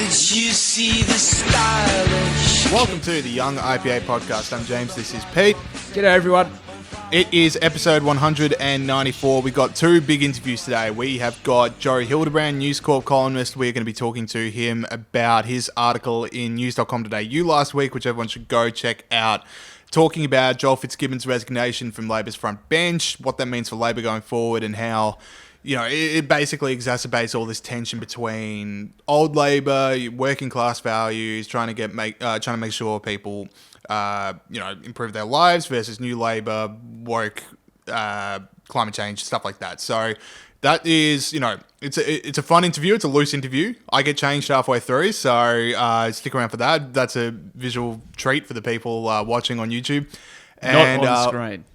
you see the stylish? Welcome to the Young IPA podcast. I'm James. This is Pete. G'day, everyone. It is episode 194. We got two big interviews today. We have got Joe Hildebrand, News Corp columnist. We're going to be talking to him about his article in news.com.au last week, which everyone should go check out, talking about Joel Fitzgibbon's resignation from Labor's front bench, what that means for Labor going forward, and how, you know, it basically exacerbates all this tension between old Labor, working class values, trying to make sure people, improve their lives, versus new Labor, woke, climate change, stuff like that. So that is, it's a fun interview. It's a loose interview. I get changed halfway through, so stick around for that. That's a visual treat for the people watching on YouTube. Not on screen.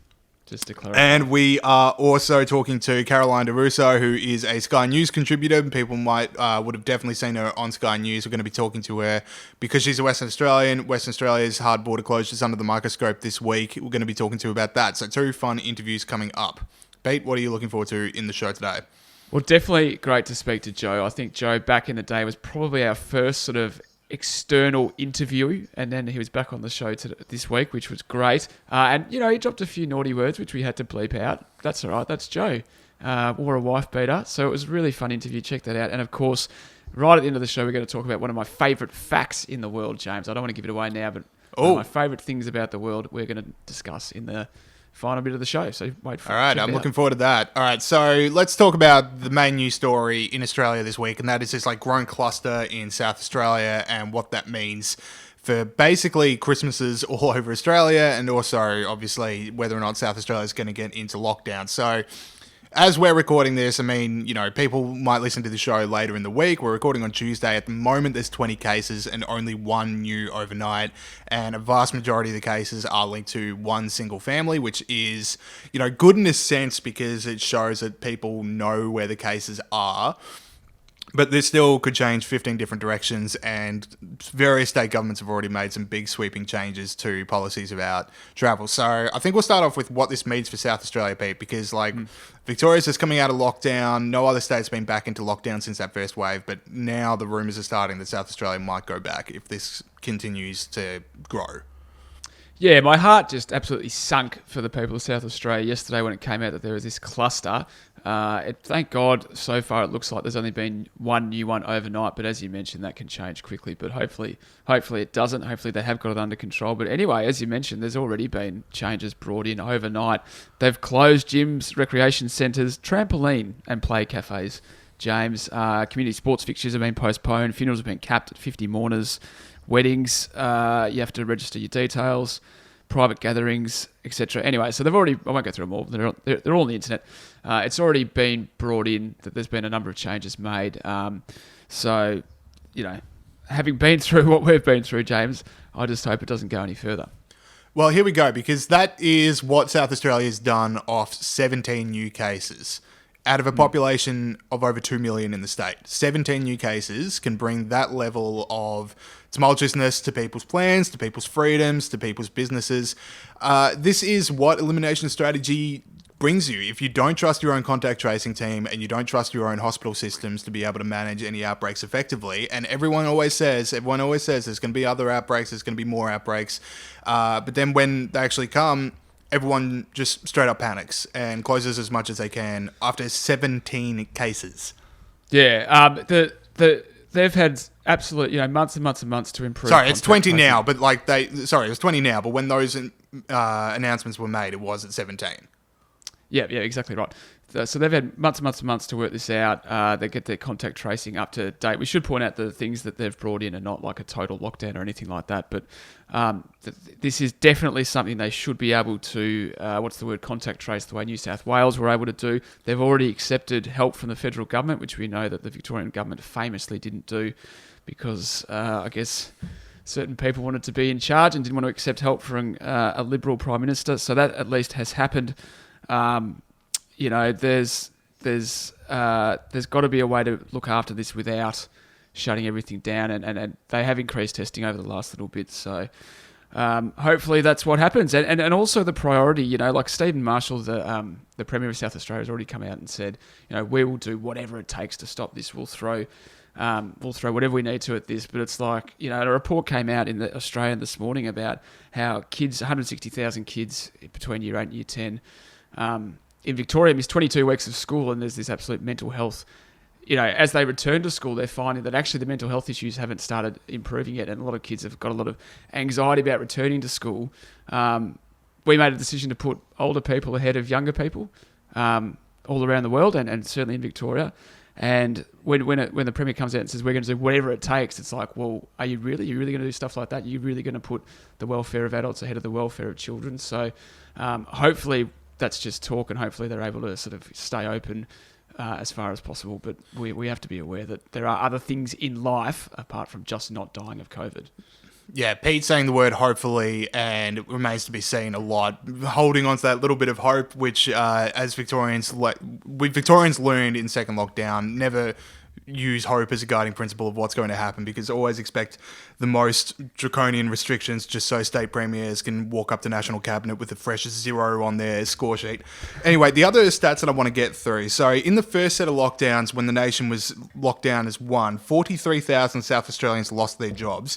Just to clarify. And we are also talking to Caroline Di Russo, who is a Sky News contributor. People would have definitely seen her on Sky News. We're going to be talking to her because she's a Western Australian. Western Australia's hard border closures under the microscope this week. We're going to be talking to her about that. So two fun interviews coming up. Pete, what are you looking forward to in the show today? Well, definitely great to speak to Joe. I think Joe, back in the day, was probably our first sort of external interview, and then he was back on the show this week, which was great. And he dropped a few naughty words, which we had to bleep out. That's all right. That's Joe. Or a wife beater. So it was a really fun interview. Check that out. And of course, right at the end of the show, we're going to talk about one of my favourite facts in the world, James. I don't want to give it away now, but one of my favourite things about the world we're going to discuss in the final bit of the show. So wait for it. All right, I'm looking forward to that. All right, so let's talk about the main news story in Australia this week, and that is this growing cluster in South Australia and what that means for basically Christmases all over Australia, and also obviously whether or not South Australia is going to get into lockdown. So as we're recording this, people might listen to the show later in the week. We're recording on Tuesday. At the moment, there's 20 cases and only one new overnight. And a vast majority of the cases are linked to one single family, which is, good in a sense because it shows that people know where the cases are. But this still could change 15 different directions, and various state governments have already made some big sweeping changes to policies about travel. So I think we'll start off with what this means for South Australia, Pete, because Victoria's just coming out of lockdown. No other state's been back into lockdown since that first wave, but now the rumours are starting that South Australia might go back if this continues to grow. Yeah, my heart just absolutely sunk for the people of South Australia yesterday when it came out that there was this cluster. Thank God, so far it looks like there's only been one new one overnight, but as you mentioned, that can change quickly. But hopefully it doesn't. Hopefully they have got it under control. But anyway, as you mentioned, there's already been changes brought in overnight. They've closed gyms, recreation centres, trampoline and play cafes. James, community sports fixtures have been postponed. Funerals have been capped at 50 mourners. Weddings, you have to register your details. Private gatherings, etc. Anyway, so they've already, I won't go through them all, they're all on the internet. It's already been brought in that there's been a number of changes made. So, having been through what we've been through, James, I just hope it doesn't go any further. Well, here we go, because that is what South Australia has done off 17 new cases. Out of a population of over 2 million in the state, 17 new cases can bring that level of tumultuousness to people's plans, to people's freedoms, to people's businesses. This is what elimination strategy brings you. If you don't trust your own contact tracing team and you don't trust your own hospital systems to be able to manage any outbreaks effectively, and everyone always says there's going to be other outbreaks, there's going to be more outbreaks, but then when they actually come, everyone just straight up panics and closes as much as they can after 17 cases. Yeah, they've had absolute, months and months and months to improve. Sorry, it's 20 now, but it was 20 now, but when those announcements were made, it was at 17. Yeah, exactly right. So they've had months and months and months to work this out. They get their contact tracing up to date. We should point out the things that they've brought in are not like a total lockdown or anything like that. But this is definitely something they should be able to, contact trace the way New South Wales were able to do. They've already accepted help from the federal government, which we know that the Victorian government famously didn't do because, I guess, certain people wanted to be in charge and didn't want to accept help from a Liberal Prime Minister. So that at least has happened. There's got to be a way to look after this without shutting everything down, and they have increased testing over the last little bit. So hopefully that's what happens. And also the priority, like Stephen Marshall, the Premier of South Australia, has already come out and said, we will do whatever it takes to stop this. We'll throw We'll throw whatever we need to at this, but it's like, a report came out in the Australian this morning about how 160,000 kids between year 8 and year 10 in Victoria missed 22 weeks of school, and there's this absolute mental health. As they return to school, they're finding that actually the mental health issues haven't started improving yet, and a lot of kids have got a lot of anxiety about returning to school. We made a decision to put older people ahead of younger people all around the world, and certainly in Victoria. And when the Premier comes out and says we're going to do whatever it takes, it's like, well, are you really going to do stuff like that? Are you really going to put the welfare of adults ahead of the welfare of children? So hopefully that's just talk, and hopefully they're able to sort of stay open as far as possible. But we have to be aware that there are other things in life apart from just not dying of COVID. Yeah, Pete saying the word hopefully, and it remains to be seen a lot, holding on to that little bit of hope, which as Victorians learned in second lockdown, never use hope as a guiding principle of what's going to happen, because always expect the most draconian restrictions just so state premiers can walk up to National Cabinet with a fresh 0 on their score sheet. Anyway, the other stats that I want to get through. So in the first set of lockdowns, when the nation was locked down as one, 43,000 South Australians lost their jobs.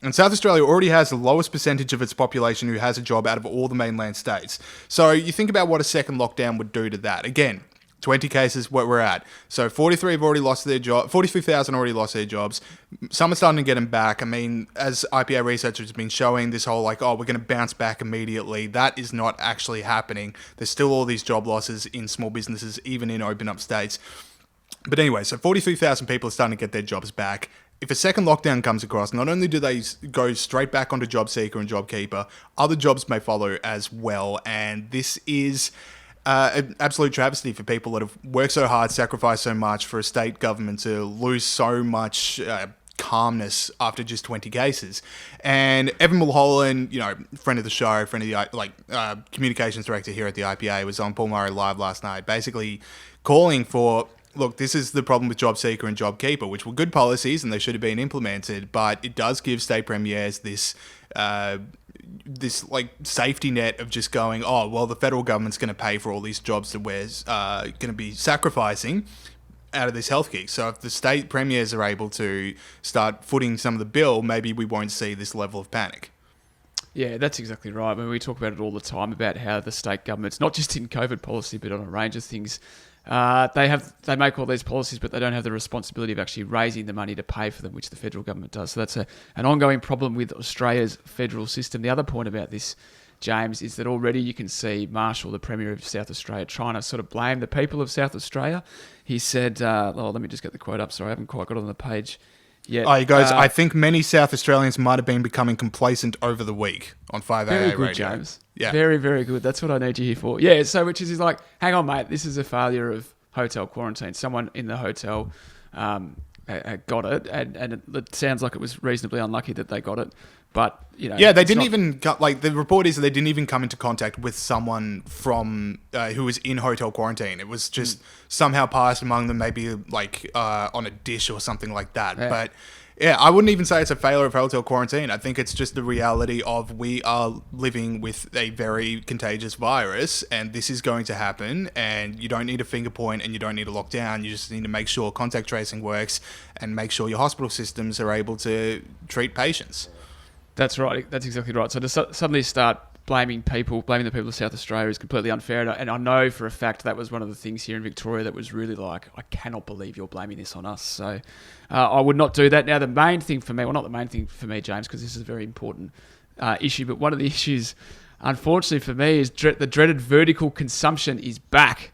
And South Australia already has the lowest percentage of its population who has a job out of all the mainland states. So you think about what a second lockdown would do to that. Again, 20 cases, what we're at. So 43 have already lost their job. 43,000 already lost their jobs. Some are starting to get them back. I mean, as IPA researchers have been showing, this whole we're going to bounce back immediately. That is not actually happening. There's still all these job losses in small businesses, even in open up states. But anyway, so 43,000 people are starting to get their jobs back. If a second lockdown comes across, not only do they go straight back onto JobSeeker and JobKeeper, other jobs may follow as well. And this is an absolute travesty for people that have worked so hard, sacrificed so much for a state government to lose so much calmness after just 20 cases. And Evan Mulholland, friend of the show, friend of the communications director here at the IPA, was on Paul Murray Live last night, basically calling for, look, this is the problem with JobSeeker and JobKeeper, which were good policies and they should have been implemented, but it does give state premiers this safety net of just going, oh, well, the federal government's going to pay for all these jobs that we're going to be sacrificing out of this health gig. So if the state premiers are able to start footing some of the bill, maybe we won't see this level of panic. Yeah, that's exactly right. I mean, we talk about it all the time about how the state governments, not just in COVID policy, but on a range of things, they make all these policies, but they don't have the responsibility of actually raising the money to pay for them, which the federal government does. So that's an ongoing problem with Australia's federal system. The other point about this, James, is that already you can see Marshall, the Premier of South Australia, trying to sort of blame the people of South Australia. He said, let me just get the quote up. Sorry, I haven't quite got it on the page yet. Oh, he goes, I think many South Australians might have been becoming complacent over the week on 5AA very good, radio. James. Yeah. Very, very good. That's what I need you here for. Yeah, so which is like, hang on, mate, this is a failure of hotel quarantine. Someone in the hotel got it, and it sounds like it was reasonably unlucky that they got it. But, yeah, they didn't even, the report is that they didn't even come into contact with someone from, who was in hotel quarantine. It was just somehow passed among them, maybe on a dish or something like that. Yeah. But yeah, I wouldn't even say it's a failure of hotel quarantine. I think it's just the reality of we are living with a very contagious virus, and this is going to happen, and you don't need a finger point and you don't need a lockdown. You just need to make sure contact tracing works and make sure your hospital systems are able to treat patients. That's right. That's exactly right. So to suddenly start blaming the people of South Australia is completely unfair. And I know for a fact that was one of the things here in Victoria that was really like, I cannot believe you're blaming this on us. So I would not do that. Now, the main thing for me, well, not the main thing for me, James, because this is a very important issue, but one of the issues, unfortunately for me, is the dreaded vertical consumption is back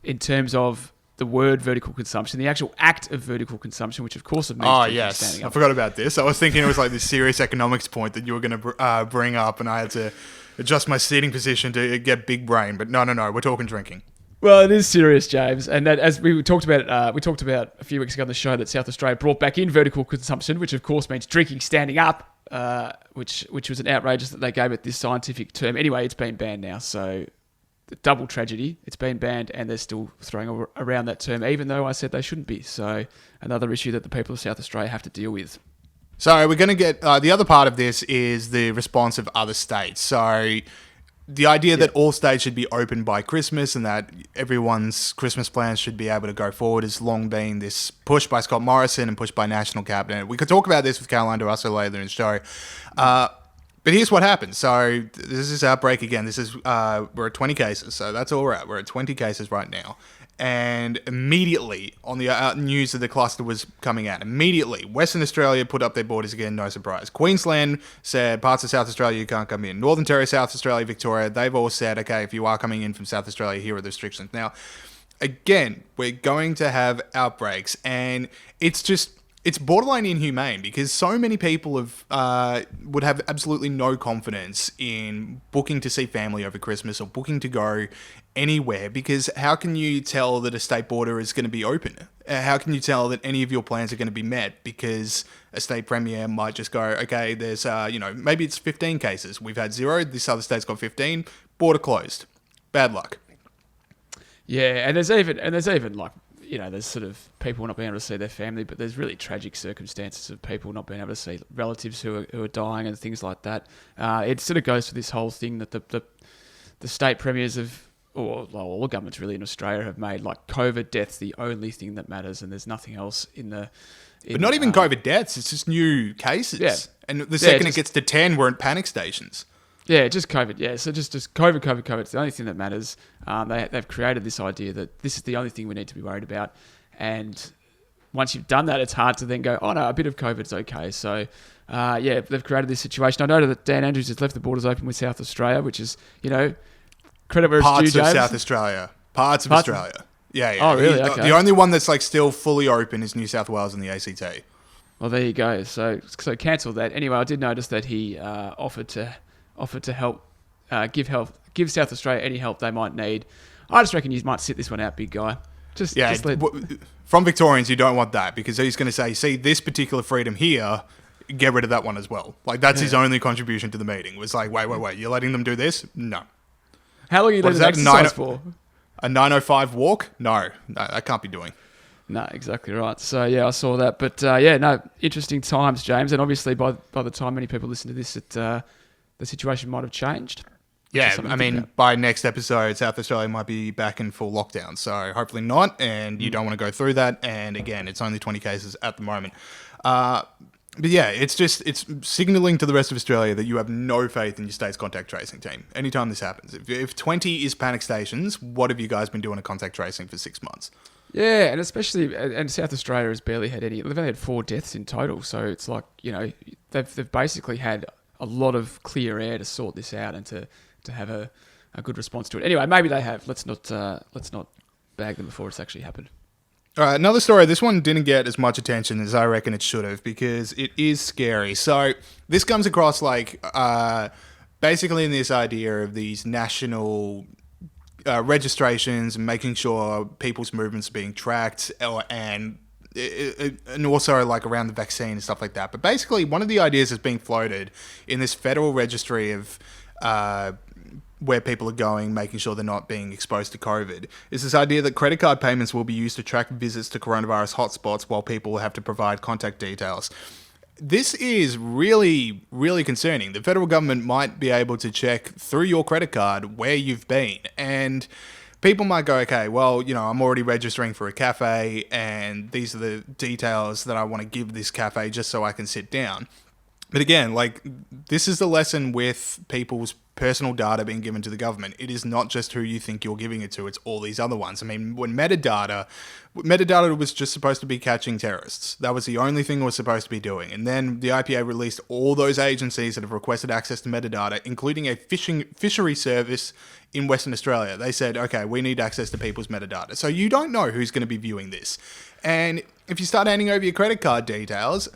in terms of the word vertical consumption, the actual act of vertical consumption, which of course it means standing up. I forgot about this. I was thinking it was like this serious economics point that you were going to bring up, and I had to adjust my seating position to get big brain. But no, we're talking drinking. Well, it is serious, James, and that, as we talked about a few weeks ago on the show, that South Australia brought back in vertical consumption, which of course means drinking standing up, which was an outrageous that they gave it this scientific term. Anyway, it's been banned now, so double tragedy. It's been banned, and they're still throwing around that term, even though I said they shouldn't be. So another issue that the people of South Australia have to deal with. So we're going to get the other part of this is the response of other states. So the idea that all states should be open by Christmas and that everyone's Christmas plans should be able to go forward has long been this push by Scott Morrison and push by National Cabinet. We could talk about this with Caroline Di Russo later in the show. But here's what happened. So this is outbreak again. This is we're at 20 cases. So that's all we're at. We're at 20 cases right now. And immediately on the news that the cluster was coming out, immediately Western Australia put up their borders again, no surprise. Queensland said parts of South Australia you can't come in. Northern Territory, South Australia, Victoria, they've all said, okay, if you are coming in from South Australia, here are the restrictions. Now, again, we're going to have outbreaks, and it's borderline inhumane because so many people would have absolutely no confidence in booking to see family over Christmas or booking to go anywhere, because how can you tell that a state border is going to be open? How can you tell that any of your plans are going to be met? Because a state premier might just go, okay, there's maybe it's 15 cases. We've had 0. This other state's got 15. Border closed. Bad luck. Yeah, and there's even like, there's sort of people not being able to see their family, but there's really tragic circumstances of people not being able to see relatives who are dying and things like that. It sort of goes to this whole thing that the state premiers or all governments really in Australia have made like COVID deaths the only thing that matters, and there's nothing else but not even COVID deaths. It's just new cases. Yeah. And the second it gets to 10, we're in panic stations. Yeah, just COVID. Yeah, so just COVID. It's the only thing that matters. They've created this idea that this is the only thing we need to be worried about. And once you've done that, it's hard to then go, oh no, a bit of COVID's okay. So, they've created this situation. I know that Dan Andrews has left the borders open with South Australia, which is, credit where it's due, James. Parts of South Australia. Parts of Australia. Yeah. Oh, really? Okay. The only one that's like still fully open is New South Wales and the ACT. Well, there you go. So cancel that. Anyway, I did notice that he offered to help, give South Australia any help they might need. I just reckon you might sit this one out, big guy. From Victorians, you don't want that, because he's going to say, see, this particular freedom here, get rid of that one as well. Like, that's his only contribution to the meeting. Was like, wait, you're letting them do this? No. How long are you letting them exercise for? A 9:05 walk? No, that can't be doing. No, exactly right. So, I saw that. But, interesting times, James. And obviously, by the time many people listen to this, the situation might have changed. Yeah, I mean, by next episode, South Australia might be back in full lockdown. So hopefully not, and you don't want to go through that. And again, it's only 20 cases at the moment. But yeah, it's signalling to the rest of Australia that you have no faith in your state's contact tracing team anytime this happens. If 20 is panic stations, what have you guys been doing at contact tracing for 6 months? Yeah, and especially, and South Australia has barely had any. They've only had 4 deaths in total. So it's like, they've basically had a lot of clear air to sort this out and to have a good response to it. Anyway, maybe they have. Let's not bag them before it's actually happened. All right, another story. This one didn't get as much attention as I reckon it should have, because it is scary. So this comes across like basically in this idea of these national registrations and making sure people's movements are being tracked, and also like around the vaccine and stuff like that. But basically, one of the ideas that's being floated in this federal registry of where people are going, making sure they're not being exposed to COVID, is this idea that credit card payments will be used to track visits to coronavirus hotspots while people have to provide contact details. This is really, really concerning. The federal government might be able to check through your credit card where you've been, and people might go, okay, well, I'm already registering for a cafe, and these are the details that I want to give this cafe just so I can sit down. But again, like, this is the lesson with people's personal data being given to the government. It is not just who you think you're giving it to, it's all these other ones. I mean, when metadata was just supposed to be catching terrorists. That was the only thing it was supposed to be doing. And then the IPA released all those agencies that have requested access to metadata, including a fishery service in Western Australia. They said, okay, we need access to people's metadata. So you don't know who's going to be viewing this. And if you start handing over your credit card details,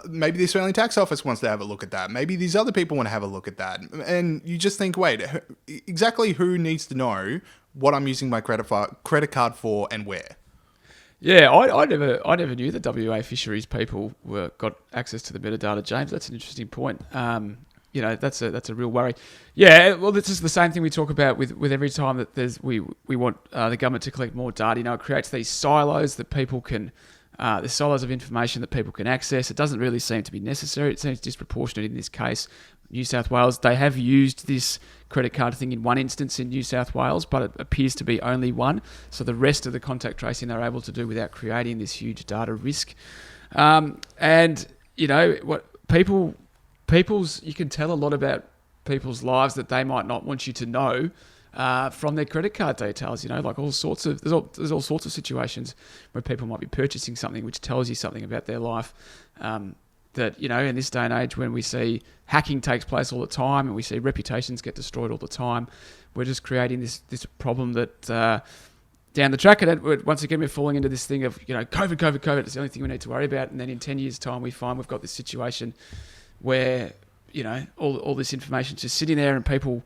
maybe the Australian Tax Office wants to have a look at that. Maybe these other people want to have a look at that. And you just think, wait, exactly who needs to know what I'm using my credit card for and where? Yeah, I never knew that WA fisheries people got access to the metadata, James. That's an interesting point. That's a real worry. Yeah, well, this is the same thing we talk about with every time that we want the government to collect more data. It creates these silos that people can There's silos of information that people can access. It doesn't really seem to be necessary. It seems disproportionate in this case. New South Wales, they have used this credit card thing in one instance in New South Wales, but it appears to be only one. So the rest of the contact tracing they're able to do without creating this huge data risk. And, you know, what people's you can tell a lot about people's lives that they might not want you to know from their credit card details. You know, like there's all sorts of situations where people might be purchasing something which tells you something about their life. That, you know, in this day and age when we see hacking takes place all the time and we see reputations get destroyed all the time, we're just creating this problem that down the track, and once again we're falling into this thing of, you know, COVID is the only thing we need to worry about, and then in 10 years' time we find we've got this situation where, you know, all this information is just sitting there and people,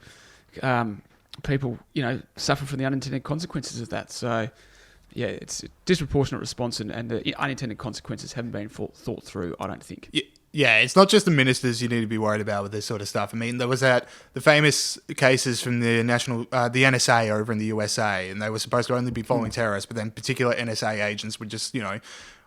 you know, suffer from the unintended consequences of that. So, yeah, it's a disproportionate response, and the unintended consequences haven't been thought through, I don't think. Yeah, it's not just the ministers you need to be worried about with this sort of stuff. I mean, there was the famous cases from the the NSA over in the USA, and they were supposed to only be following terrorists, but then particular NSA agents would just, you know, I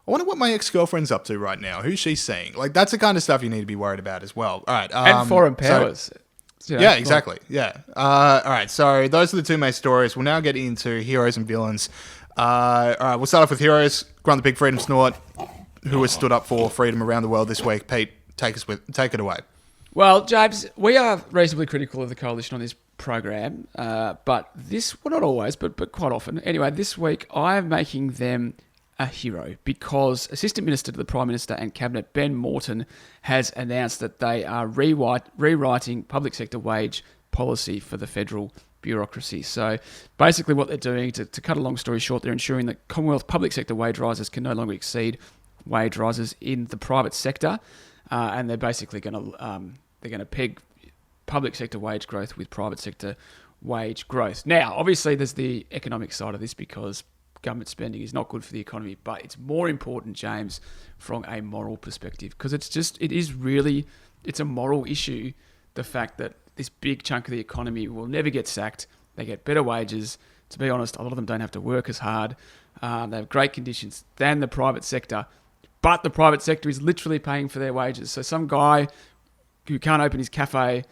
wonder what my ex-girlfriend's up to right now. Who's she seeing? Like, that's the kind of stuff you need to be worried about as well. All right. And foreign powers. So, yeah, exactly. Yeah. All right. So those are the two main stories. We'll now get into heroes and villains. All right, we'll start off with heroes. Grunt the Big Freedom Snort, who has stood up for freedom around the world this week. Pete, take it away. Well, James, we are reasonably critical of the coalition on this program, but not always, but quite often. Anyway, this week I am making them a hero because Assistant Minister to the Prime Minister and Cabinet Ben Morton has announced that they are rewriting public sector wage policy for the federal bureaucracy. So basically what they're doing, to cut a long story short, they're ensuring that Commonwealth public sector wage rises can no longer exceed wage rises in the private sector, and they're basically going to peg public sector wage growth with private sector wage growth. Now, obviously, there's the economic side of this because government spending is not good for the economy, but it's more important, James, from a moral perspective, because it's a moral issue, the fact that this big chunk of the economy will never get sacked. They get better wages. To be honest, a lot of them don't have to work as hard. They have great conditions than the private sector, but the private sector is literally paying for their wages. So some guy who can't open his cafe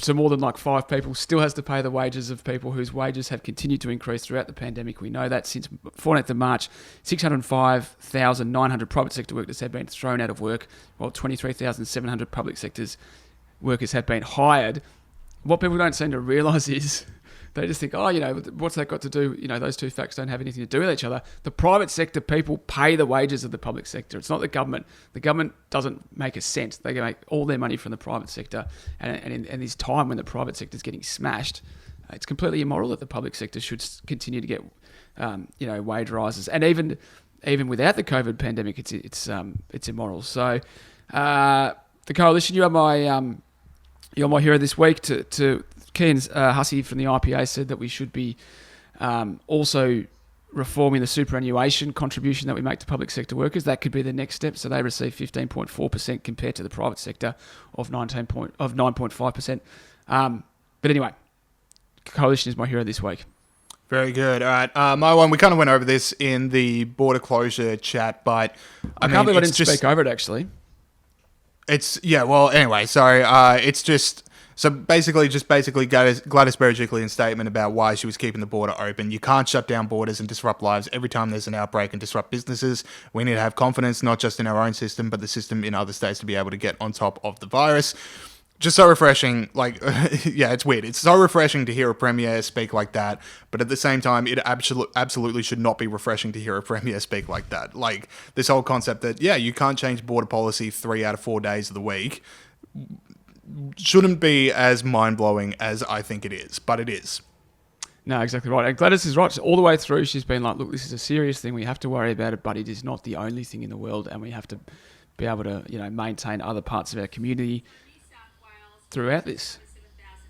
to more than like 5 people still has to pay the wages of people whose wages have continued to increase throughout the pandemic. We know that since 14th of March, 605,900 private sector workers have been thrown out of work, while 23,700 public sectors workers have been hired. What people don't seem to realise is they just think, oh, you know, what's that got to do? You know, those two facts don't have anything to do with each other. The private sector people pay the wages of the public sector. It's not the government. The government doesn't make a cent. They make all their money from the private sector. And in this time when the private sector is getting smashed, it's completely immoral that the public sector should continue to get, wage rises. And even without the COVID pandemic, it's immoral. So the coalition, you're my hero this week. To Kean Hussey from the IPA said that we should be also reforming the superannuation contribution that we make to public sector workers. That could be the next step. So they receive 15.4% compared to the private sector of 9.5%. But anyway, coalition is my hero this week. Very good. All right. My one, we kind of went over this in the border closure chat, but I can't believe I didn't speak over it, actually. It's basically Gladys Berejiklian's statement about why she was keeping the border open. You can't shut down borders and disrupt lives every time there's an outbreak and disrupt businesses. We need to have confidence, not just in our own system, but the system in other states to be able to get on top of the virus. Just so refreshing, it's weird. It's so refreshing to hear a premier speak like that, but at the same time, it absolutely should not be refreshing to hear a premier speak like that. Like, this whole concept that, you can't change border policy 3 out of 4 days of the week shouldn't be as mind-blowing as I think it is, but it is. No, exactly right. And Gladys is right. All the way through, she's been like, look, this is a serious thing. We have to worry about it, but it is not the only thing in the world, and we have to be able to, maintain other parts of our community throughout this.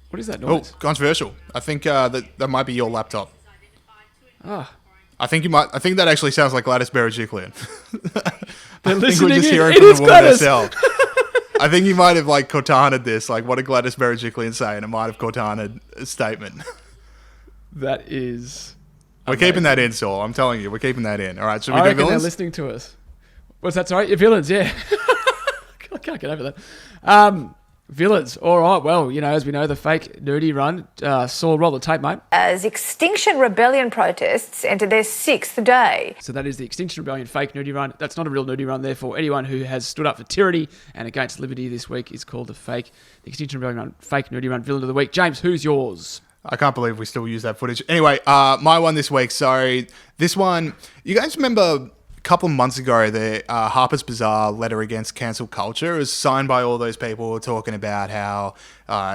What is that noise? Oh, controversial. I think that might be your laptop. Ah. I think that actually sounds like Gladys Berejiklian. They're I think listening we're just in. hearing It from is the woman Gladys. herself. I think you might have Cortana'd this, what did Gladys Berejiklian say, and it might have Cortana'd a statement. That is We're keeping that in, Saul. I'm telling you, we're keeping that in. All right, should we I do reckon they're villains? listening to us. What's that? Sorry, your villains, yeah. I can't get over that. Villains. All right. Well, as we know, the fake nudie run. Saul, roll the tape, mate. As Extinction Rebellion protests enter their 6th day. So that is the Extinction Rebellion fake nudie run. That's not a real nudie run. Therefore, anyone who has stood up for tyranny and against liberty this week is called the Extinction Rebellion run, fake nudie run villain of the week. James, who's yours? I can't believe we still use that footage. Anyway, my one this week. So this one, you guys remember a couple of months ago, the Harper's Bazaar letter against cancel culture. It was signed by all those people talking about how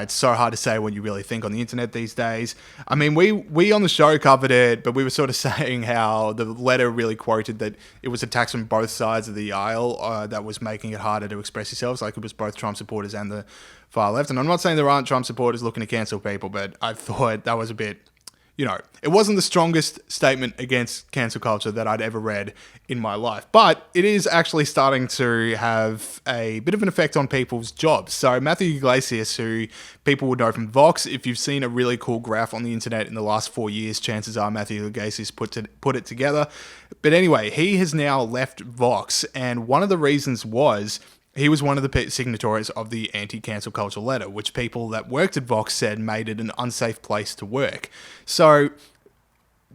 it's so hard to say what you really think on the internet these days. I mean, we on the show covered it, but we were sort of saying how the letter really quoted that it was attacks from both sides of the aisle that was making it harder to express yourselves. Like it was both Trump supporters and the far left. And I'm not saying there aren't Trump supporters looking to cancel people, but I thought that was a bit... it wasn't the strongest statement against cancel culture that I'd ever read in my life. But it is actually starting to have a bit of an effect on people's jobs. So Matthew Yglesias, who people would know from Vox, if you've seen a really cool graph on the internet in the last 4 years, chances are Matthew Yglesias put it together. But anyway, he has now left Vox, and one of the reasons was... he was one of the signatories of the anti-cancel culture letter, which people that worked at Vox said made it an unsafe place to work. So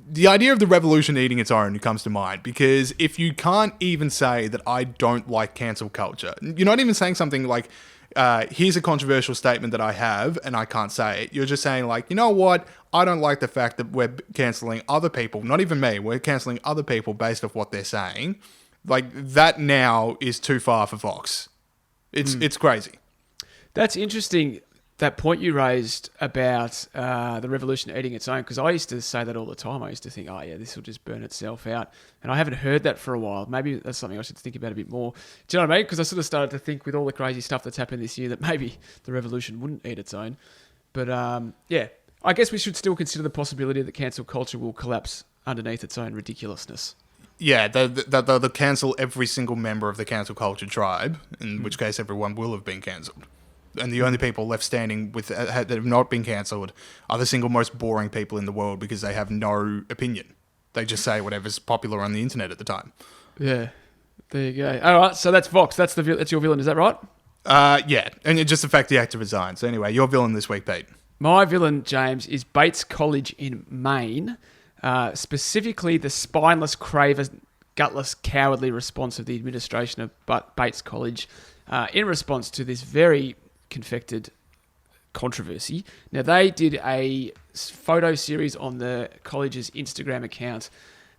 the idea of the revolution eating its own comes to mind, because if you can't even say that I don't like cancel culture, you're not even saying something like, here's a controversial statement that I have and I can't say it. You're just saying like, you know what? I don't like the fact that we're cancelling other people, not even me, we're cancelling other people based off what they're saying. Like, that now is too far for Vox. It's crazy. That's interesting, that point you raised about the revolution eating its own, because I used to say that all the time. I used to think, oh, yeah, this will just burn itself out. And I haven't heard that for a while. Maybe that's something I should think about a bit more. Do you know what I mean? Because I sort of started to think with all the crazy stuff that's happened this year that maybe the revolution wouldn't eat its own. But, yeah, I guess we should still consider the possibility that cancel culture will collapse underneath its own ridiculousness. Yeah, they'll cancel every single member of the cancel culture tribe, in which case everyone will have been cancelled. And the only people left standing that have not been cancelled are the single most boring people in the world, because they have no opinion. They just say whatever's popular on the internet at the time. Yeah, there you go. All right, so that's Vox. That's your villain, is that right? Yeah, and it just the fact the actor resigned. So anyway, your villain this week, Pete. My villain, James, is Bates College in Maine. Specifically the spineless, craven, gutless, cowardly response of the administration of Bates College in response to this very confected controversy. Now, they did a photo series on the college's Instagram account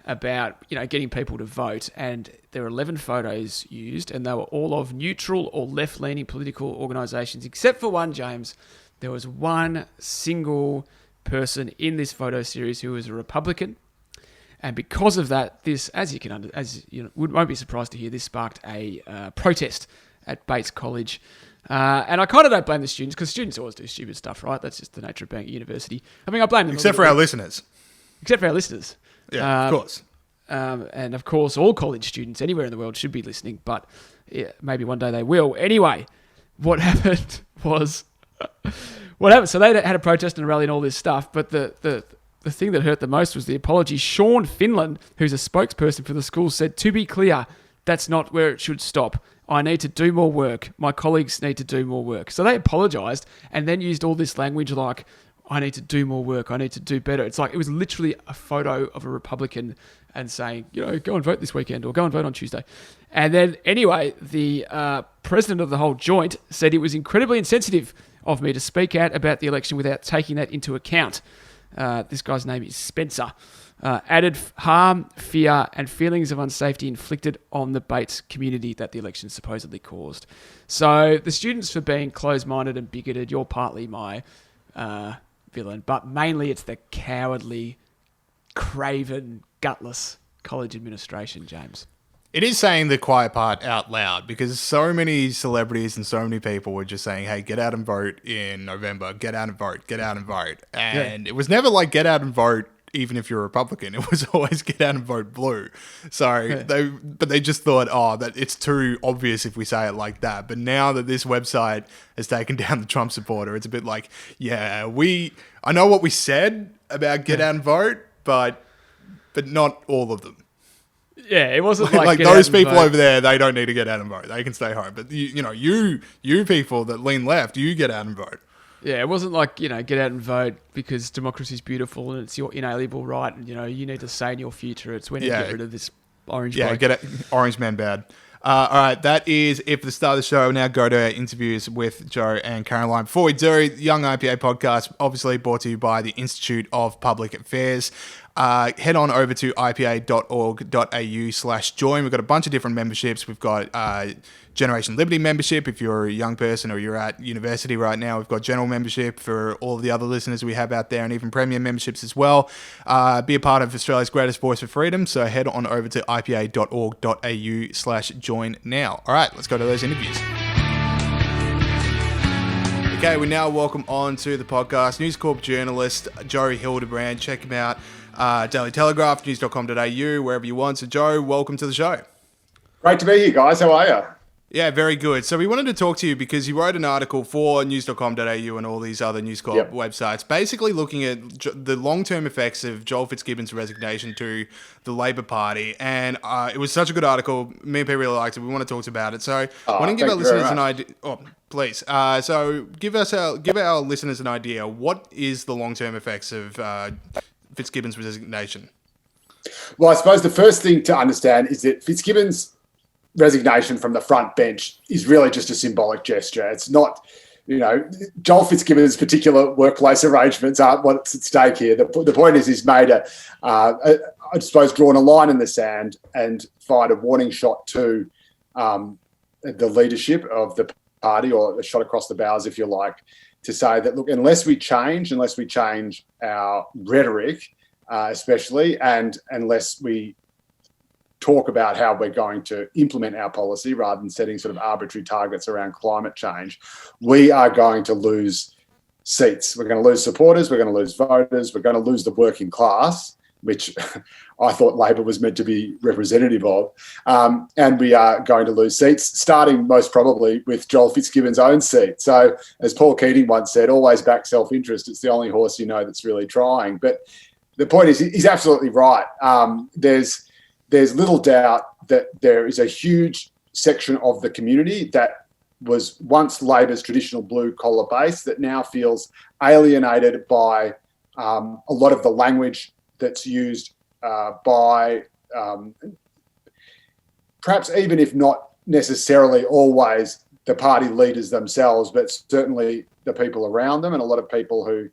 about, getting people to vote, and there were 11 photos used, and they were all of neutral or left-leaning political organisations, except for one, James. There was one single person in this photo series who was a Republican, and because of that, this, won't be surprised to hear, this sparked a protest at Bates College, and I kind of don't blame the students, because students always do stupid stuff, right? That's just the nature of being at university. I mean, I blame them except for our listeners. Yeah, of course. And of course, all college students anywhere in the world should be listening, but yeah, maybe one day they will. Anyway, what happened was. So they had a protest and a rally and all this stuff, but the thing that hurt the most was the apology. Sean Finland, who's a spokesperson for the school, said, "To be clear, that's not where it should stop. I need to do more work. My colleagues need to do more work." So they apologised and then used all this language like, I need to do more work, I need to do better. It's like, it was literally a photo of a Republican and saying, go and vote this weekend or go and vote on Tuesday. And then anyway, the president of the whole joint said it was incredibly insensitive of me to speak out about the election without taking that into account. This guy's name is Spencer. Added harm, fear, and feelings of unsafety inflicted on the Bates community that the election supposedly caused. So the students, for being closed-minded and bigoted, you're partly my villain, but mainly it's the cowardly, craven, gutless college administration, James. It is saying the quiet part out loud, because so many celebrities and so many people were just saying, hey, get out and vote in November, get out and vote, get out and vote. And It was never like get out and vote even if you're a Republican. It was always get out and vote blue. So they just thought, that it's too obvious if we say it like that. But now that this website has taken down the Trump supporter, it's a bit like, I know what we said about get out and vote, but but not all of them. Yeah, it wasn't like get those out and people vote. over there, they don't need to get out and vote. They can stay home. But you people that lean left, you get out and vote. Yeah, it wasn't like, get out and vote because democracy's beautiful and it's your inalienable right and, you need to say in your future. It's when you get rid of this orange bloke. Get it. Orange man bad. All right, that is it for the start of the show. We'll now go to our interviews with Joe and Caroline. Before we do, the Young IPA podcast, obviously brought to you by the Institute of Public Affairs. Head on over to ipa.org.au/join. We've got a bunch of different memberships. We've got Generation Liberty membership if you're a young person or you're at university right now. We've got general membership for all of the other listeners we have out there, and even premium memberships as well. Be a part of Australia's greatest voice for freedom. So head on over to ipa.org.au/join now. All right, let's go to those interviews. Okay, we now welcome on to the podcast News Corp journalist Joe Hildebrand. Check him out. Daily Telegraph, news.com.au, wherever you want. So, Joe, welcome to the show. Great to be here, guys. How are you? Yeah, very good. So we wanted to talk to you because you wrote an article for news.com.au and all these other News Corp websites, basically looking at the long-term effects of Joel Fitzgibbon's resignation to the Labor Party. And it was such a good article. Me and Pete really liked it. We want to talk about it. So why don't you give our listeners an idea? Oh, please. So give our listeners an idea. What is the long-term effects of Fitzgibbon's resignation? Well, I suppose the first thing to understand is that Fitzgibbon's resignation from the front bench is really just a symbolic gesture. It's not, Joel Fitzgibbon's particular workplace arrangements aren't what's at stake here. The point is he's made I suppose, drawn a line in the sand and fired a warning shot to the leadership of the party, or a shot across the bows, if you like, to say that, look, unless we change our rhetoric, especially, and unless we talk about how we're going to implement our policy rather than setting sort of arbitrary targets around climate change, we are going to lose seats. We're going to lose supporters. We're going to lose voters. We're going to lose the working class, which I thought Labor was meant to be representative of. And we are going to lose seats, starting most probably with Joel Fitzgibbon's own seat. So as Paul Keating once said, always back self-interest. It's the only horse that's really trying. But the point is, he's absolutely right. There's little doubt that there is a huge section of the community that was once Labor's traditional blue-collar base that now feels alienated by a lot of the language that's used by perhaps, even if not necessarily always the party leaders themselves, but certainly the people around them, and a lot of people who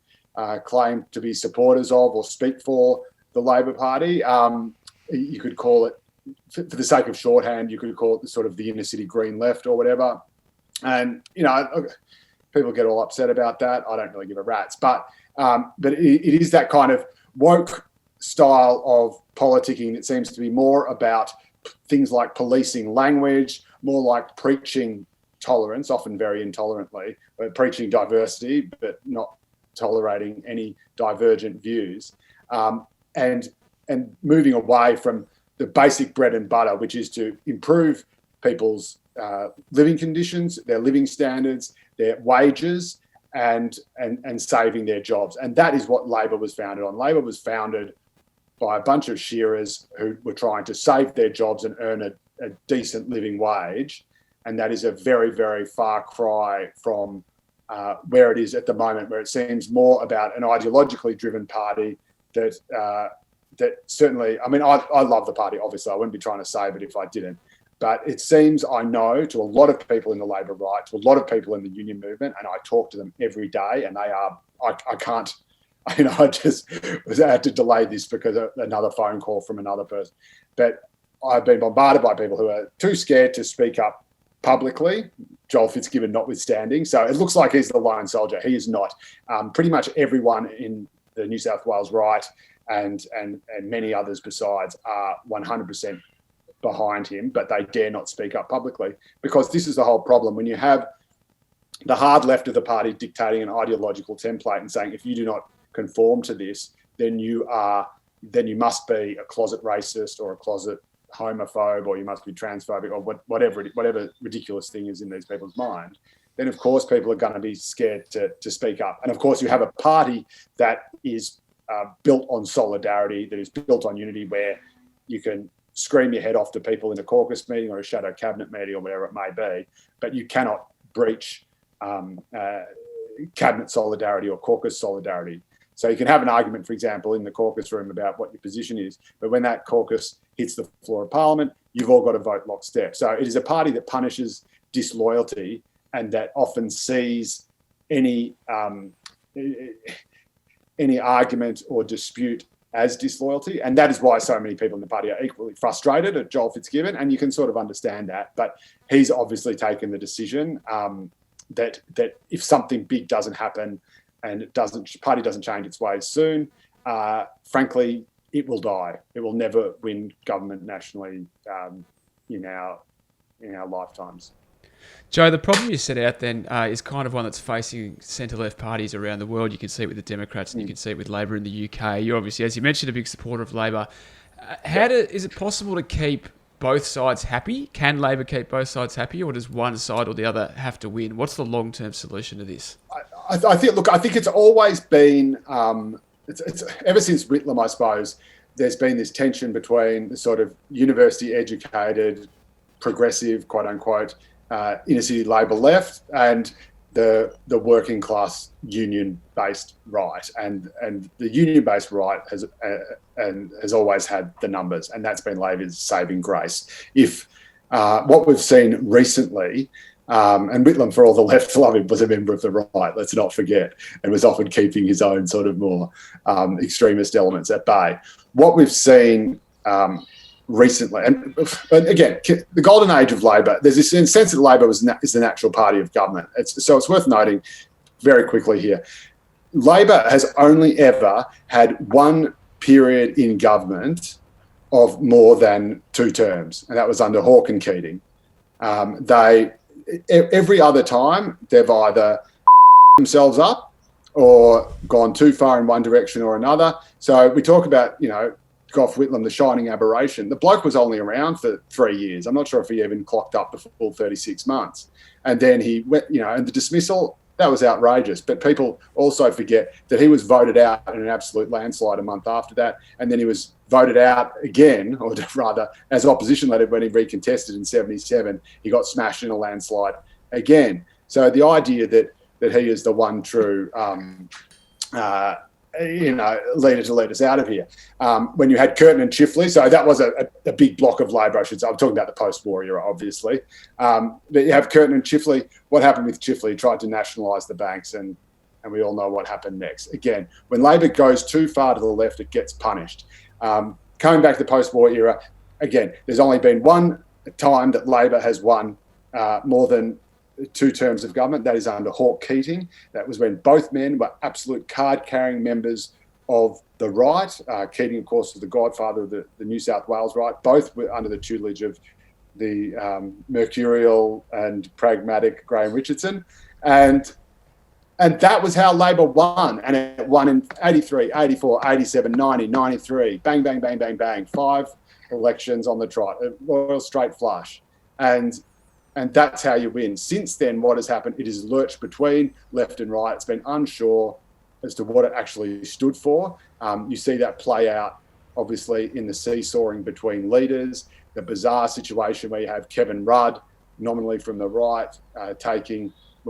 claim to be supporters of or speak for the Labor Party. You could call it, for the sake of shorthand, you could call it sort of the inner city green left or whatever. And, people get all upset about that. I don't really give a rat's. But it is that kind of woke style of politicking that seems to be more about things like policing language, more like preaching tolerance, often very intolerantly, but preaching diversity, but not tolerating any divergent views. And moving away from the basic bread and butter, which is to improve people's living conditions, their living standards, their wages, and saving their jobs. And that is what Labor was founded on. Labor was founded by a bunch of shearers who were trying to save their jobs and earn a decent living wage. And that is a very, very far cry from where it is at the moment, where it seems more about an ideologically driven party that certainly, I love the party, obviously. I wouldn't be trying to save it if I didn't. But it seems, I know, to a lot of people in the Labor right, to a lot of people in the union movement, and I talk to them every day, and they are, I can't, I just had to delay this because of another phone call from another person. But I've been bombarded by people who are too scared to speak up publicly, Joel Fitzgibbon notwithstanding. So it looks like he's the lone soldier. He is not. Pretty much everyone in the New South Wales right and many others besides are 100% behind him, but they dare not speak up publicly, because this is the whole problem. When you have the hard left of the party dictating an ideological template and saying, if you do not conform to this, then you must be a closet racist or a closet homophobe, or you must be transphobic, or whatever ridiculous thing is in these people's mind, then of course people are going to be scared to speak up. And of course you have a party that is built on solidarity, that is built on unity, where you can scream your head off to people in a caucus meeting or a shadow cabinet meeting or whatever it may be, but you cannot breach cabinet solidarity or caucus solidarity. So you can have an argument, for example, in the caucus room about what your position is, but when that caucus hits the floor of Parliament, you've all got to vote lockstep. So it is a party that punishes disloyalty and that often sees any argument or dispute as disloyalty. And that is why so many people in the party are equally frustrated at Joel Fitzgibbon, and you can sort of understand that. But he's obviously taken the decision that if something big doesn't happen and party doesn't change its ways soon, frankly, it will die. It will never win government nationally in our lifetimes. Joe, the problem you set out then is kind of one that's facing centre-left parties around the world. You can see it with the Democrats and you can see it with Labor in the UK. You're obviously, as you mentioned, a big supporter of Labor. Is it possible to keep both sides happy? Can Labor keep both sides happy, or does one side or the other have to win? What's the long-term solution to this? I think it's always been, it's ever since Whitlam, I suppose, there's been this tension between the sort of university-educated, progressive, quote-unquote, inner city Labor left and the working class union-based right, and the union-based right has always had the numbers, and that's been Labor's saving grace. If what we've seen recently, and Whitlam, for all the left love him, was a member of the right, let's not forget, and was often keeping his own sort of more extremist elements at bay. What we've seen recently, and again, the golden age of Labor, there's this sense that Labor is the natural party of government. So it's worth noting very quickly here, Labor has only ever had one period in government of more than 2 terms, and that was under Hawke and Keating. Every other time, they've either themselves up or gone too far in one direction or another. So we talk about, Gough Whitlam, the shining aberration. The bloke was only around for 3 years. I'm not sure if he even clocked up the full 36 months. And then he went, and the dismissal, that was outrageous. But people also forget that he was voted out in an absolute landslide a month after that. And then he was voted out again, or rather, as opposition leader when he recontested in 77, he got smashed in a landslide again. So the idea that he is the one true leader to lead us out of here. When you had Curtin and Chifley, so that was a big block of Labor, I should say. I'm talking about the post-war era, obviously. But you have Curtin and Chifley. What happened with Chifley? He tried to nationalise the banks, and we all know what happened next. Again, when Labor goes too far to the left, it gets punished. Coming back to the post-war era, again, there's only been one time that Labor has won more than 2 terms of government. That is under Hawke Keating. That was when both men were absolute card-carrying members of the right. Keating, of course, was the godfather of the New South Wales right. Both were under the tutelage of the mercurial and pragmatic Graham Richardson. And that was how Labor won. And it won in 83, 84, 87, 90, 93. Bang, bang, bang, bang, bang. 5 elections on the trot. A royal straight flush. And that's how you win. Since then, what has happened? It has lurched between left and right. It's been unsure as to what it actually stood for. You see that play out, obviously, in the seesawing between leaders, the bizarre situation where you have Kevin Rudd, nominally from the right,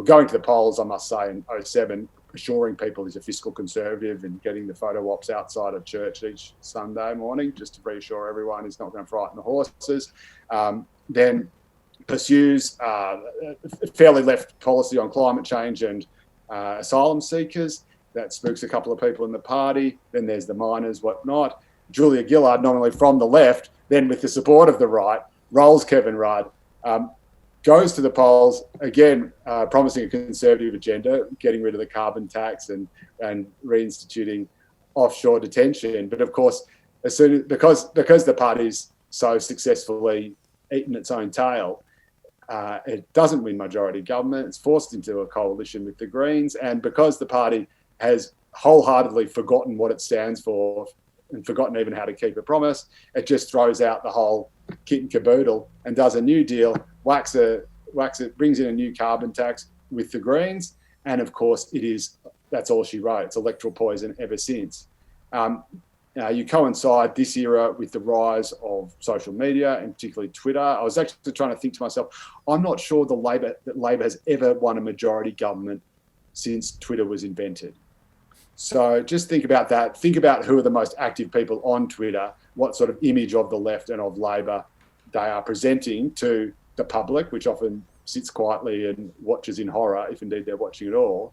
going to the polls, I must say, in 07, assuring people he's a fiscal conservative and getting the photo ops outside of church each Sunday morning, just to reassure everyone he's not going to frighten the horses. Then pursues a fairly left policy on climate change and asylum seekers. That spooks a couple of people in the party. Then there's the miners, whatnot. Julia Gillard, nominally from the left, then with the support of the right, rolls Kevin Rudd, goes to the polls, again, promising a conservative agenda, getting rid of the carbon tax and reinstituting offshore detention. But of course, because the party's so successfully eaten its own tail, it doesn't win majority government. It's forced into a coalition with the Greens. And because the party has wholeheartedly forgotten what it stands for and forgotten even how to keep a promise, it just throws out the whole kit and caboodle and does a new deal, whacks it, brings in a new carbon tax with the Greens. And of course, that's all she wrote. It's electoral poison ever since. You coincide this era with the rise of social media and particularly Twitter. I was actually trying to think to myself, I'm not sure that Labor has ever won a majority government since Twitter was invented. So just think about that. Think about who are the most active people on Twitter, what sort of image of the left and of Labor they are presenting to the public, which often sits quietly and watches in horror, if indeed they're watching at all.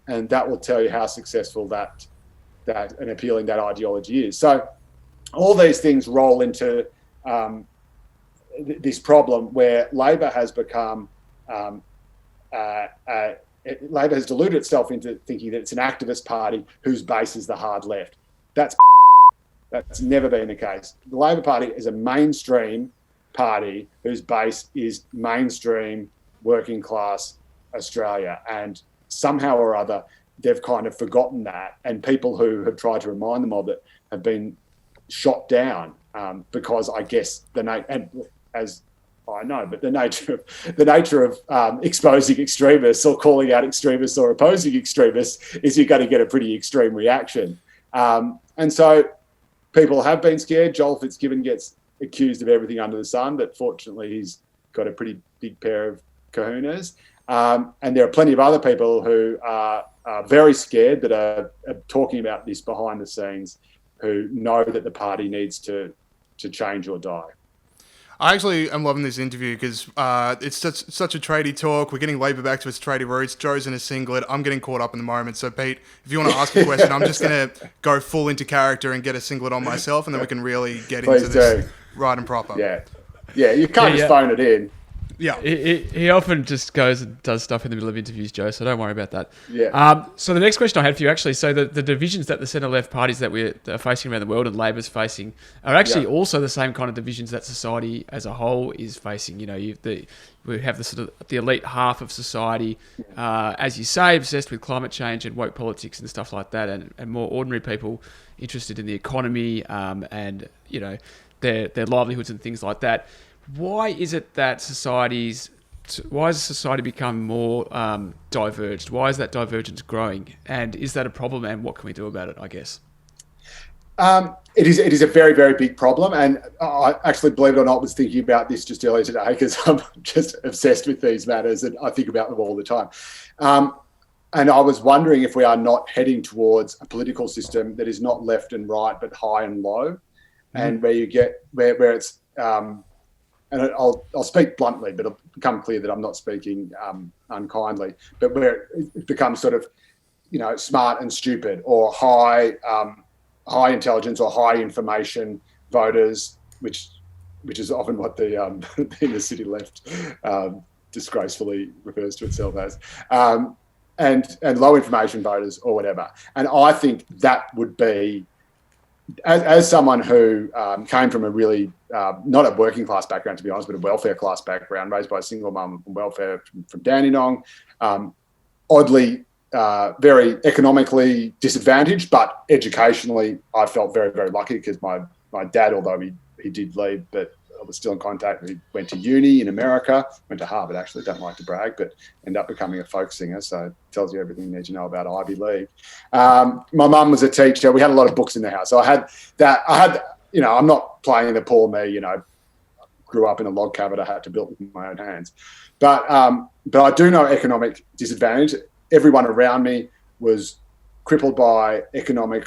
And that will tell you how successful that and appealing that ideology is. So all these things roll into this problem where Labor has become, Labor has deluded itself into thinking that it's an activist party whose base is the hard left. That's never been the case. The Labor Party is a mainstream party whose base is mainstream working class Australia, and somehow or other they've kind of forgotten that, and people who have tried to remind them of it have been shot down because I guess the nature of exposing extremists or calling out extremists or opposing extremists is you're going to get a pretty extreme reaction, and so people have been scared. Joel Fitzgibbon gets accused of everything under the sun, but fortunately he's got a pretty big pair of kahunas. And there are plenty of other people who are very scared that are talking about this behind the scenes, who know that the party needs to change or die. I actually am loving this interview because it's such a tradie talk. We're getting Labor back to its tradie roots. Joe's in a singlet. I'm getting caught up in the moment. So, Pete, if you want to ask a question, I'm just going to go full into character and get a singlet on myself, and then we can really get into this right and proper. Yeah, you can't just phone it in. Yeah, he often just goes and does stuff in the middle of interviews, Joe, so don't worry about that. Yeah. So the next question I had for you, actually, so the divisions that the centre-left parties that we're facing around the world and Labor's facing are actually also the same kind of divisions that society as a whole is facing. You know, we have the sort of the elite half of society, as you say, obsessed with climate change and woke politics and stuff like that, and more ordinary people interested in the economy and, you know, their livelihoods and things like that. Why is it that why has society become more diverged? Why is that divergence growing? And is that a problem? And what can we do about it, I guess? It is a very, very big problem. And I actually, believe it or not, was thinking about this just earlier today because I'm just obsessed with these matters and I think about them all the time. And I was wondering if we are not heading towards a political system that is not left and right, but high and low, and where you get where it's and I'll speak bluntly, but it'll become clear that I'm not speaking unkindly, but where it becomes sort of, you know, smart and stupid, or high intelligence or high information voters, which is often what the inner city left disgracefully refers to itself as, and low information voters or whatever. And I think that would be, as someone who came from a really, not a working class background, to be honest, but a welfare class background, raised by a single mum on welfare from Dandenong, oddly, very economically disadvantaged, but educationally, I felt very, very lucky because my dad, although he did leave, but I was still in contact. He went to uni in America, went to Harvard, actually, don't like to brag, but ended up becoming a folk singer. So it tells you everything you need to know about Ivy League. My mum was a teacher. We had a lot of books in the house. So I had that, you know, I'm not playing the poor me, you know, grew up in a log cabin I had to build with my own hands. But I do know economic disadvantage. Everyone around me was crippled by economic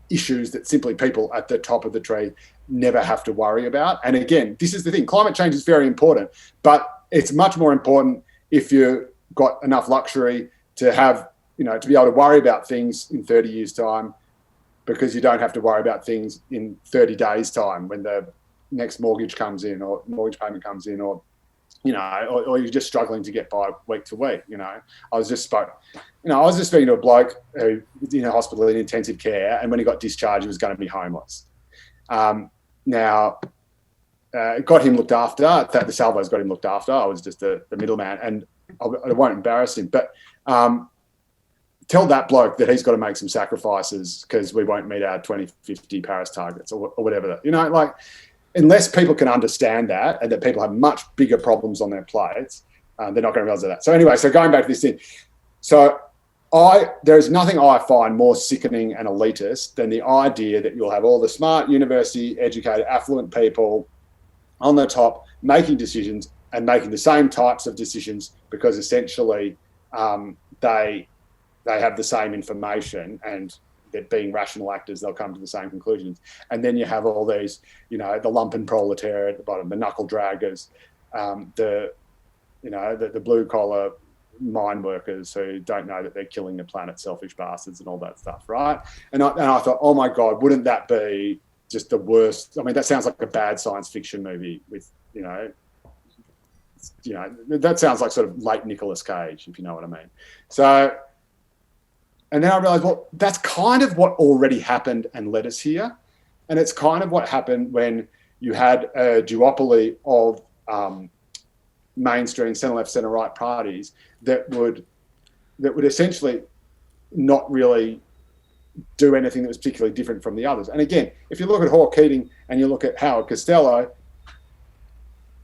issues that simply people at the top of the tree never have to worry about. And again, this is the thing, climate change is very important, but it's much more important if you've got enough luxury to have, you know, to be able to worry about things in 30 years' time, because you don't have to worry about things in 30 days' time when the next mortgage comes in or mortgage payment comes in, or, you know, or you're just struggling to get by week to week. You know, I was just speaking to a bloke who was in a hospital in intensive care, and when he got discharged, he was going to be homeless. Now, got him looked after. The Salvos got him looked after. I was just the middleman, and I won't embarrass him, but tell that bloke that he's got to make some sacrifices because we won't meet our 2050 Paris targets or whatever. You know, like, unless people can understand that, and that people have much bigger problems on their plates, they're not going to realize that. So anyway, so going back to this thing. So There is nothing I find more sickening and elitist than the idea that you'll have all the smart, university-educated, affluent people on the top making decisions and making the same types of decisions because essentially they have the same information, and that being rational actors, they'll come to the same conclusions. And then you have all these, the lumpen proletariat at the bottom, the knuckle draggers, the blue collar mine workers who don't know that they're killing the planet, selfish bastards, and all that stuff, right? And I thought, oh my God, wouldn't that be just the worst? I mean, that sounds like a bad science fiction movie with, that sounds like sort of late Nicolas Cage, if you know what I mean. So, and then I realized, well, that's kind of what already happened and led us here. And it's kind of what happened when you had a duopoly of mainstream centre-left, centre-right parties that would essentially not really do anything that was particularly different from the others. And again, if you look at Hawke Keating and you look at Howard Costello,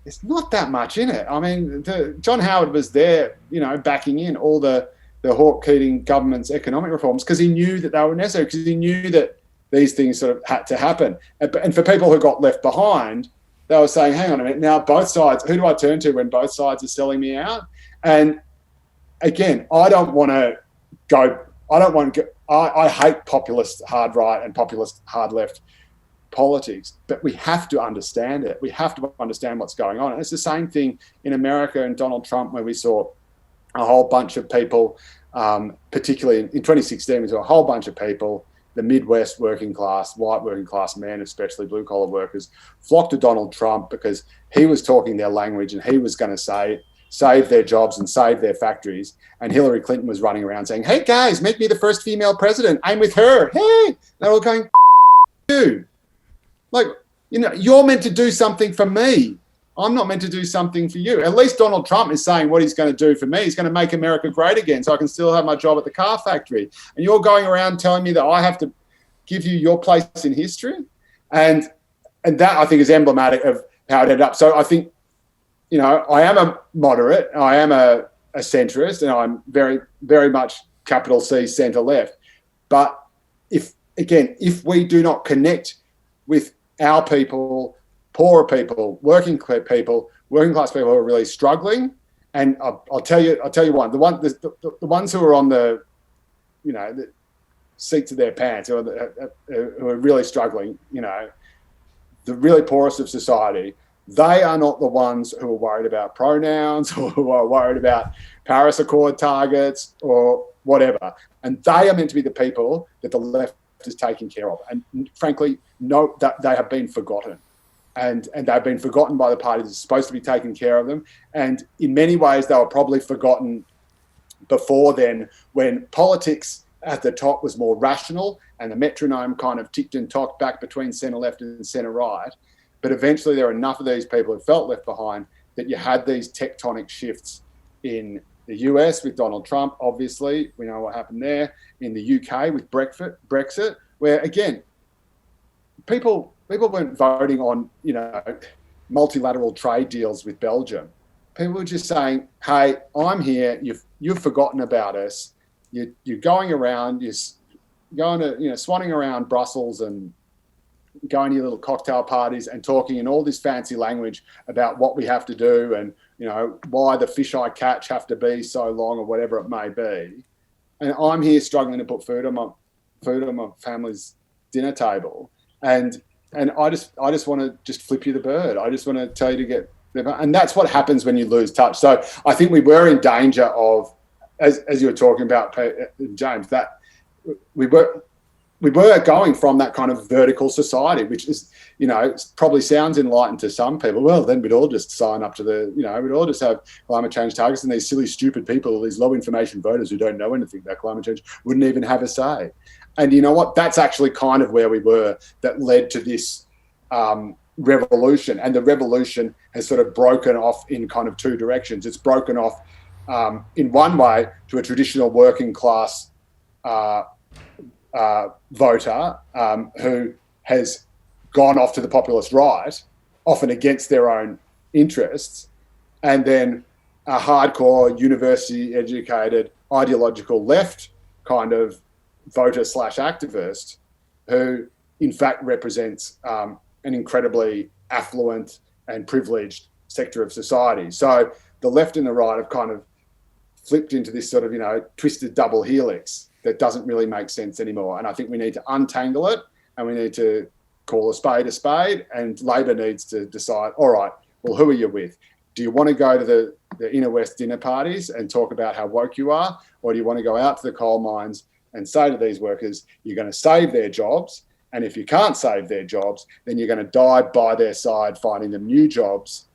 it's not that much in it. I mean, John Howard was there, backing in all the Hawke Keating government's economic reforms because he knew that they were necessary, because he knew that these things sort of had to happen. And for people who got left behind, they were saying, hang on a minute, now both sides, who do I turn to when both sides are selling me out? And again, I hate populist hard right and populist hard left politics, but we have to understand it. We have to understand what's going on. And it's the same thing in America and Donald Trump, where we saw a whole bunch of people, particularly in 2016, we saw a whole bunch of people, the Midwest working class, white working class men, especially blue collar workers, flocked to Donald Trump because he was talking their language and he was going to save their jobs and save their factories. And Hillary Clinton was running around saying, hey guys, make me the first female president. I'm with her. Hey, they're all going, you. Like, you're meant to do something for me. I'm not meant to do something for you. At least Donald Trump is saying what he's going to do for me. He's going to make America great again so I can still have my job at the car factory. And you're going around telling me that I have to give you your place in history. And that, I think, is emblematic of how it ended up. So I think, I am a moderate, I am a centrist, and I'm very, very much capital C centre left. But if we do not connect with our people, poorer people, working class people who are really struggling, and I'll tell you one, the ones who are on the seats of their pants, who are really struggling, the really poorest of society, they are not the ones who are worried about pronouns or who are worried about Paris Accord targets or whatever. And they are meant to be the people that the left is taking care of. And frankly, no, that they have been forgotten. And they've been forgotten by the party that's supposed to be taking care of them. And in many ways, they were probably forgotten before then, when politics at the top was more rational and the metronome kind of ticked and tocked back between centre-left and centre-right. But eventually there were enough of these people who felt left behind that you had these tectonic shifts in the US with Donald Trump, obviously. We know what happened there. In the UK with Brexit, where, again, people weren't voting on, multilateral trade deals with Belgium. People were just saying, hey, I'm here. You've forgotten about us. You're going around, you're going to, swanning around Brussels and going to your little cocktail parties and talking in all this fancy language about what we have to do and, why the fish I catch have to be so long or whatever it may be. And I'm here struggling to put food on my family's dinner table. And I just want to just flip you the bird. I just want to tell you to get, and that's what happens when you lose touch. So I think we were in danger of, as you were talking about, James, that we were going from that kind of vertical society, which is, probably sounds enlightened to some people. Well, then we'd all just sign up to we'd all just have climate change targets, and these silly, stupid people, these low information voters who don't know anything about climate change, wouldn't even have a say. And you know what? That's actually kind of where we were, that led to this revolution. And the revolution has sort of broken off in kind of two directions. It's broken off in one way to a traditional working class voter who has gone off to the populist right, often against their own interests, and then a hardcore university-educated ideological left kind of voter/activist who in fact represents an incredibly affluent and privileged sector of society. So the left and the right have kind of flipped into this sort of, twisted double helix that doesn't really make sense anymore. And I think we need to untangle it, and we need to call a spade, and Labor needs to decide, all right, well, who are you with? Do you want to go to the inner west dinner parties and talk about how woke you are? Or do you want to go out to the coal mines and say to these workers, you're going to save their jobs? And if you can't save their jobs, then you're going to die by their side, finding them new jobs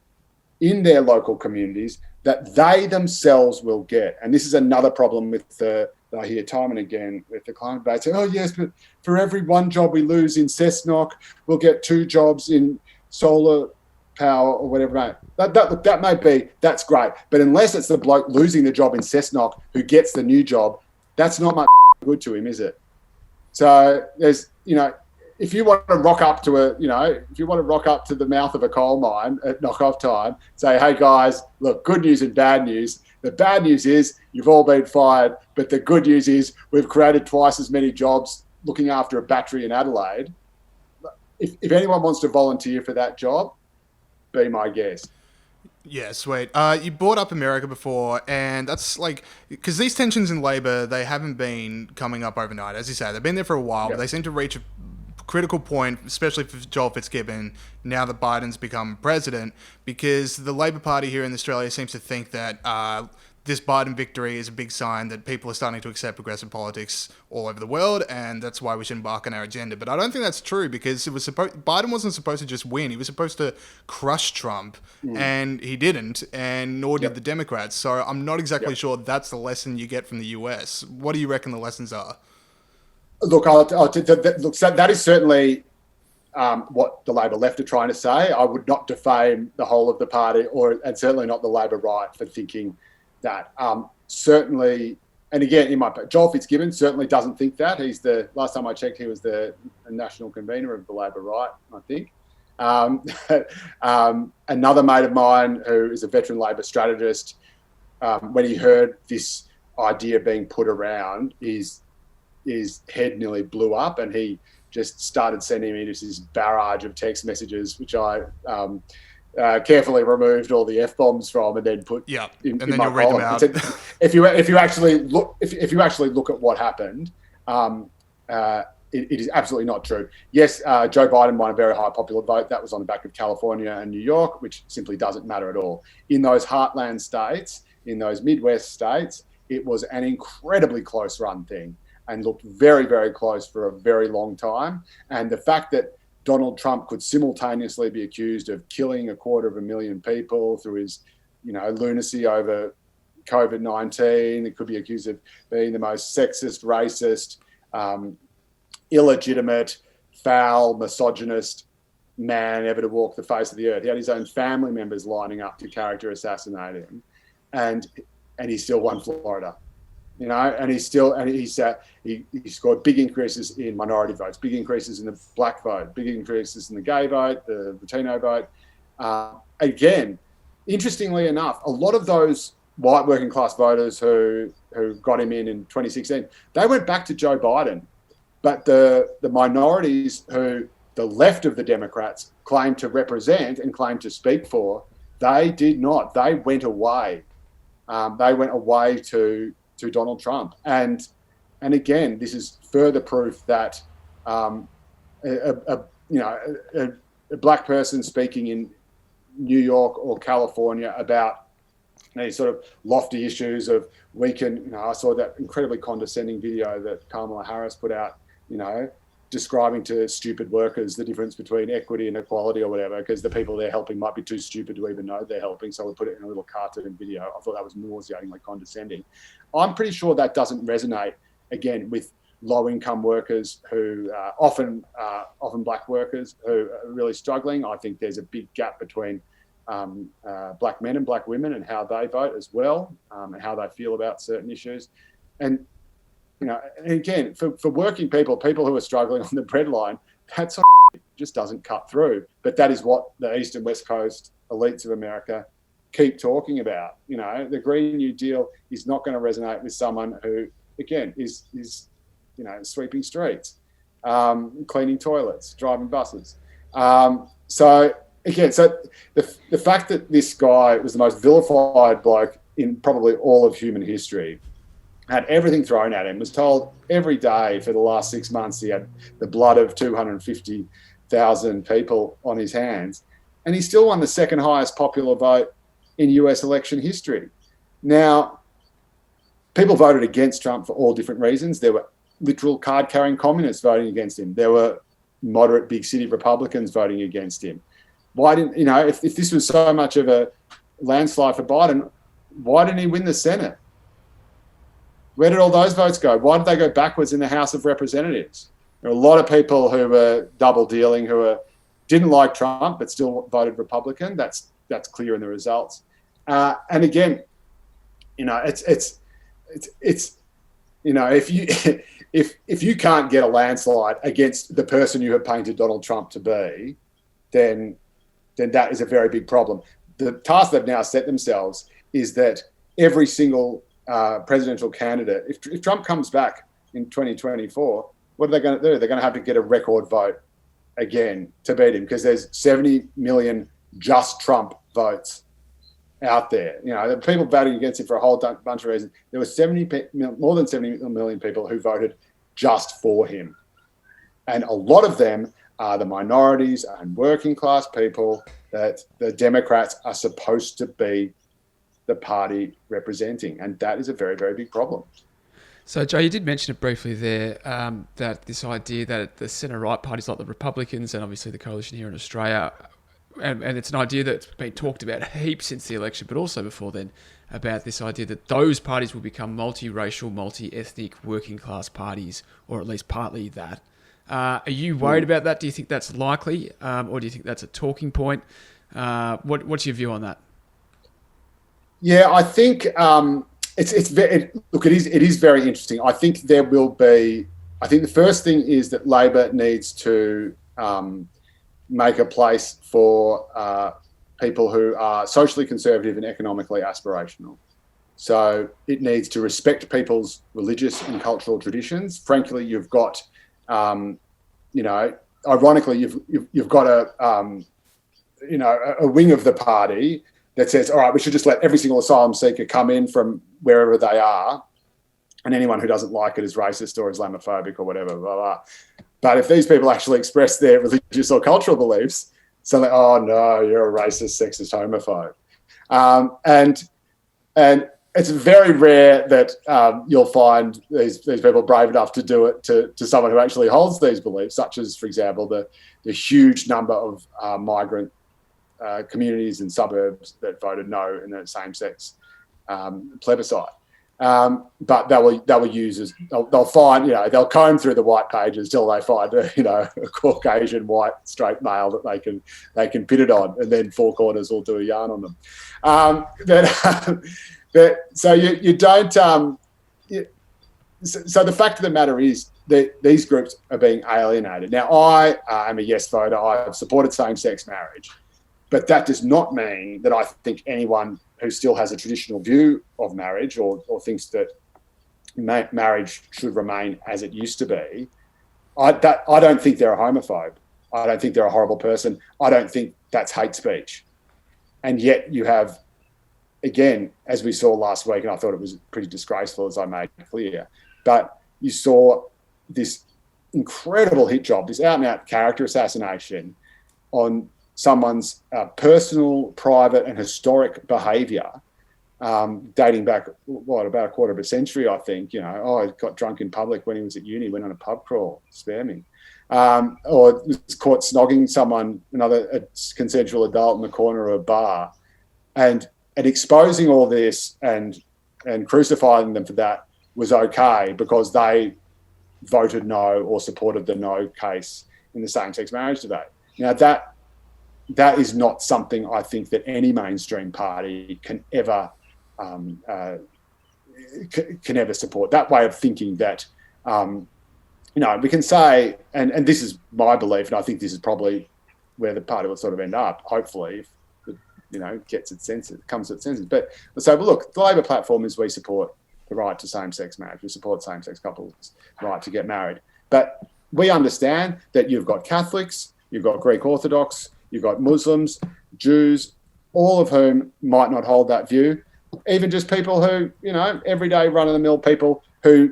in their local communities that they themselves will get. And this is another problem with I hear time and again with the climate debate say, oh yes, but for every one job we lose in Cessnock, we'll get 2 jobs in solar power or whatever. That may be, that's great. But unless it's the bloke losing the job in Cessnock who gets the new job, that's not much good to him, is it? So there's, if you want to rock up to the mouth of a coal mine at knock-off time, say, hey guys, look, good news and bad news. The bad news is you've all been fired, but the good news is we've created twice as many jobs looking after a battery in Adelaide. If anyone wants to volunteer for that job, be my guest. Yeah, sweet. You brought up America before, and that's because these tensions in Labor, they haven't been coming up overnight. As you say, they've been there for a while, but they seem to reach a critical point, especially for Joel Fitzgibbon, now that Biden's become president, because the Labor Party here in Australia seems to think that this Biden victory is a big sign that people are starting to accept progressive politics all over the world, and that's why we should embark on our agenda. But I don't think that's true, because Biden wasn't supposed to just win. He was supposed to crush Trump, and he didn't, and nor did the Democrats. So I'm not exactly sure that's the lesson you get from the US. What do you reckon the lessons are? Look, that is certainly what the Labor left are trying to say. I would not defame the whole of the party, and certainly not the Labor right for thinking that. Certainly, and again, Joel Fitzgibbon certainly doesn't think that. Last time I checked, he was the national convener of the Labor right, I think. Another mate of mine who is a veteran Labor strategist, when he heard this idea being put around, his head nearly blew up, and he just started sending me this barrage of text messages, which I carefully removed all the F-bombs from, and then put in then my you'll read them column. out. If you actually look at what happened, it is absolutely not true. Yes, Joe Biden won a very high popular vote. That was on the back of California and New York, which simply doesn't matter at all. In those heartland states, in those Midwest states, it was an incredibly close run thing, and looked very, very close for a very long time. And the fact that Donald Trump could simultaneously be accused of killing 250,000 people through his, lunacy over COVID-19, it could be accused of being the most sexist, racist, illegitimate, foul, misogynist man ever to walk the face of the earth. He had his own family members lining up to character assassinate him, and he still won Florida. And he scored big increases in minority votes, big increases in the black vote, big increases in the gay vote, the Latino vote. Again, interestingly enough, a lot of those white working class voters who got him in 2016, they went back to Joe Biden. But the minorities who the left of the Democrats claimed to represent and claimed to speak for, they did not. They went away. They went away to Donald Trump. And again, this is further proof that a black person speaking in New York or California about these sort of lofty issues of I saw that incredibly condescending video that Kamala Harris put out, describing to stupid workers the difference between equity and equality or whatever, because the people they're helping might be too stupid to even know they're helping. So we put it in a little cartoon video. I thought that was nauseatingly condescending. I'm pretty sure that doesn't resonate, again, with low-income workers who often black workers who are really struggling. I think there's a big gap between black men and black women and how they vote as well, and how they feel about certain issues. And and again, for working people who are struggling on the breadline, that sort of just doesn't cut through. But that is what the East and West Coast elites of America keep talking about. The Green New Deal is not going to resonate with someone who again, is sweeping streets, cleaning toilets, driving buses. So the fact that this guy was the most vilified bloke in probably all of human history, had everything thrown at him, was told every day for the last 6 months he had the blood of 250,000 people on his hands, and he still won the second highest popular vote in US election history. Now, people voted against Trump for all different reasons. There were literal card-carrying communists voting against him. There were moderate big city Republicans voting against him. Why didn't, if this was so much of a landslide for Biden, why didn't he win the Senate? Where did all those votes go? Why did they go backwards in the House of Representatives? There are a lot of people who were double dealing, didn't like Trump but still voted Republican. That's clear in the results. And again, if you can't get a landslide against the person you have painted Donald Trump to be, then that is a very big problem. The task they've now set themselves is that every single presidential candidate, if Trump comes back in 2024, what are they going to do? They're going to have to get a record vote again to beat him, because there's 70 million just Trump votes out there. There are people voting against him for a whole bunch of reasons. There were more than 70 million people who voted just for him. And a lot of them are the minorities and working class people that the Democrats are supposed to be the party representing. And that is a very, very big problem. So, Joe, you did mention it briefly there, that this idea that the centre-right parties like the Republicans and obviously the coalition here in Australia, and it's an idea that's been talked about heaps since the election, but also before then, about this idea that those parties will become multiracial, multi-ethnic, working-class parties, or at least partly that. Are you worried about that? Do you think that's likely, or do you think that's a talking point? What's your view on that? Yeah, I think it is very interesting. I think there will be. I think the first thing is that Labor needs to make a place for people who are socially conservative and economically aspirational. So it needs to respect people's religious and cultural traditions. Frankly, you've got, ironically, you've got a wing of the party that says, all right, we should just let every single asylum seeker come in from wherever they are, and anyone who doesn't like it is racist or Islamophobic or whatever, blah, blah. But if these people actually express their religious or cultural beliefs, so like, oh no, you're a racist, sexist, homophobe. And it's very rare that you'll find these people brave enough to do it to someone who actually holds these beliefs, such as, for example, the huge number of migrant communities and suburbs that voted no in the same-sex plebiscite. But they'll use they'll find, they'll comb through the white pages till they find a Caucasian white straight male that they can pin it on, and then Four Corners will do a yarn on them. So you don't. So the fact of the matter is that these groups are being alienated. Now, I am a yes voter. I've supported same-sex marriage, but that does not mean that I think anyone who still has a traditional view of marriage or thinks that marriage should remain as it used to be, I don't think they're a homophobe. I don't think they're a horrible person. I don't think that's hate speech. And yet you have, again, as we saw last week, and I thought it was pretty disgraceful, as I made clear, but you saw this incredible hit job, this out-and-out character assassination on someone's personal, private, and historic behaviour, dating back, about a quarter of a century, I think. He got drunk in public when he was at uni, went on a pub crawl, spare me. Or was caught snogging someone, a consensual adult in the corner of a bar. And exposing all this and crucifying them for that was okay because they voted no or supported the no case in the same-sex marriage debate. Now, that is not something I think that any mainstream party can ever support. That way of thinking that, we can say, and this is my belief, and I think this is probably where the party will sort of end up, hopefully, if it, gets its senses, comes to its senses. But let's say, well, look, the Labor platform is we support the right to same-sex marriage. We support same-sex couples' right to get married. But we understand that you've got Catholics, you've got Greek Orthodox, you've got Muslims, Jews, all of whom might not hold that view. Even just people who, everyday run-of-the-mill people who,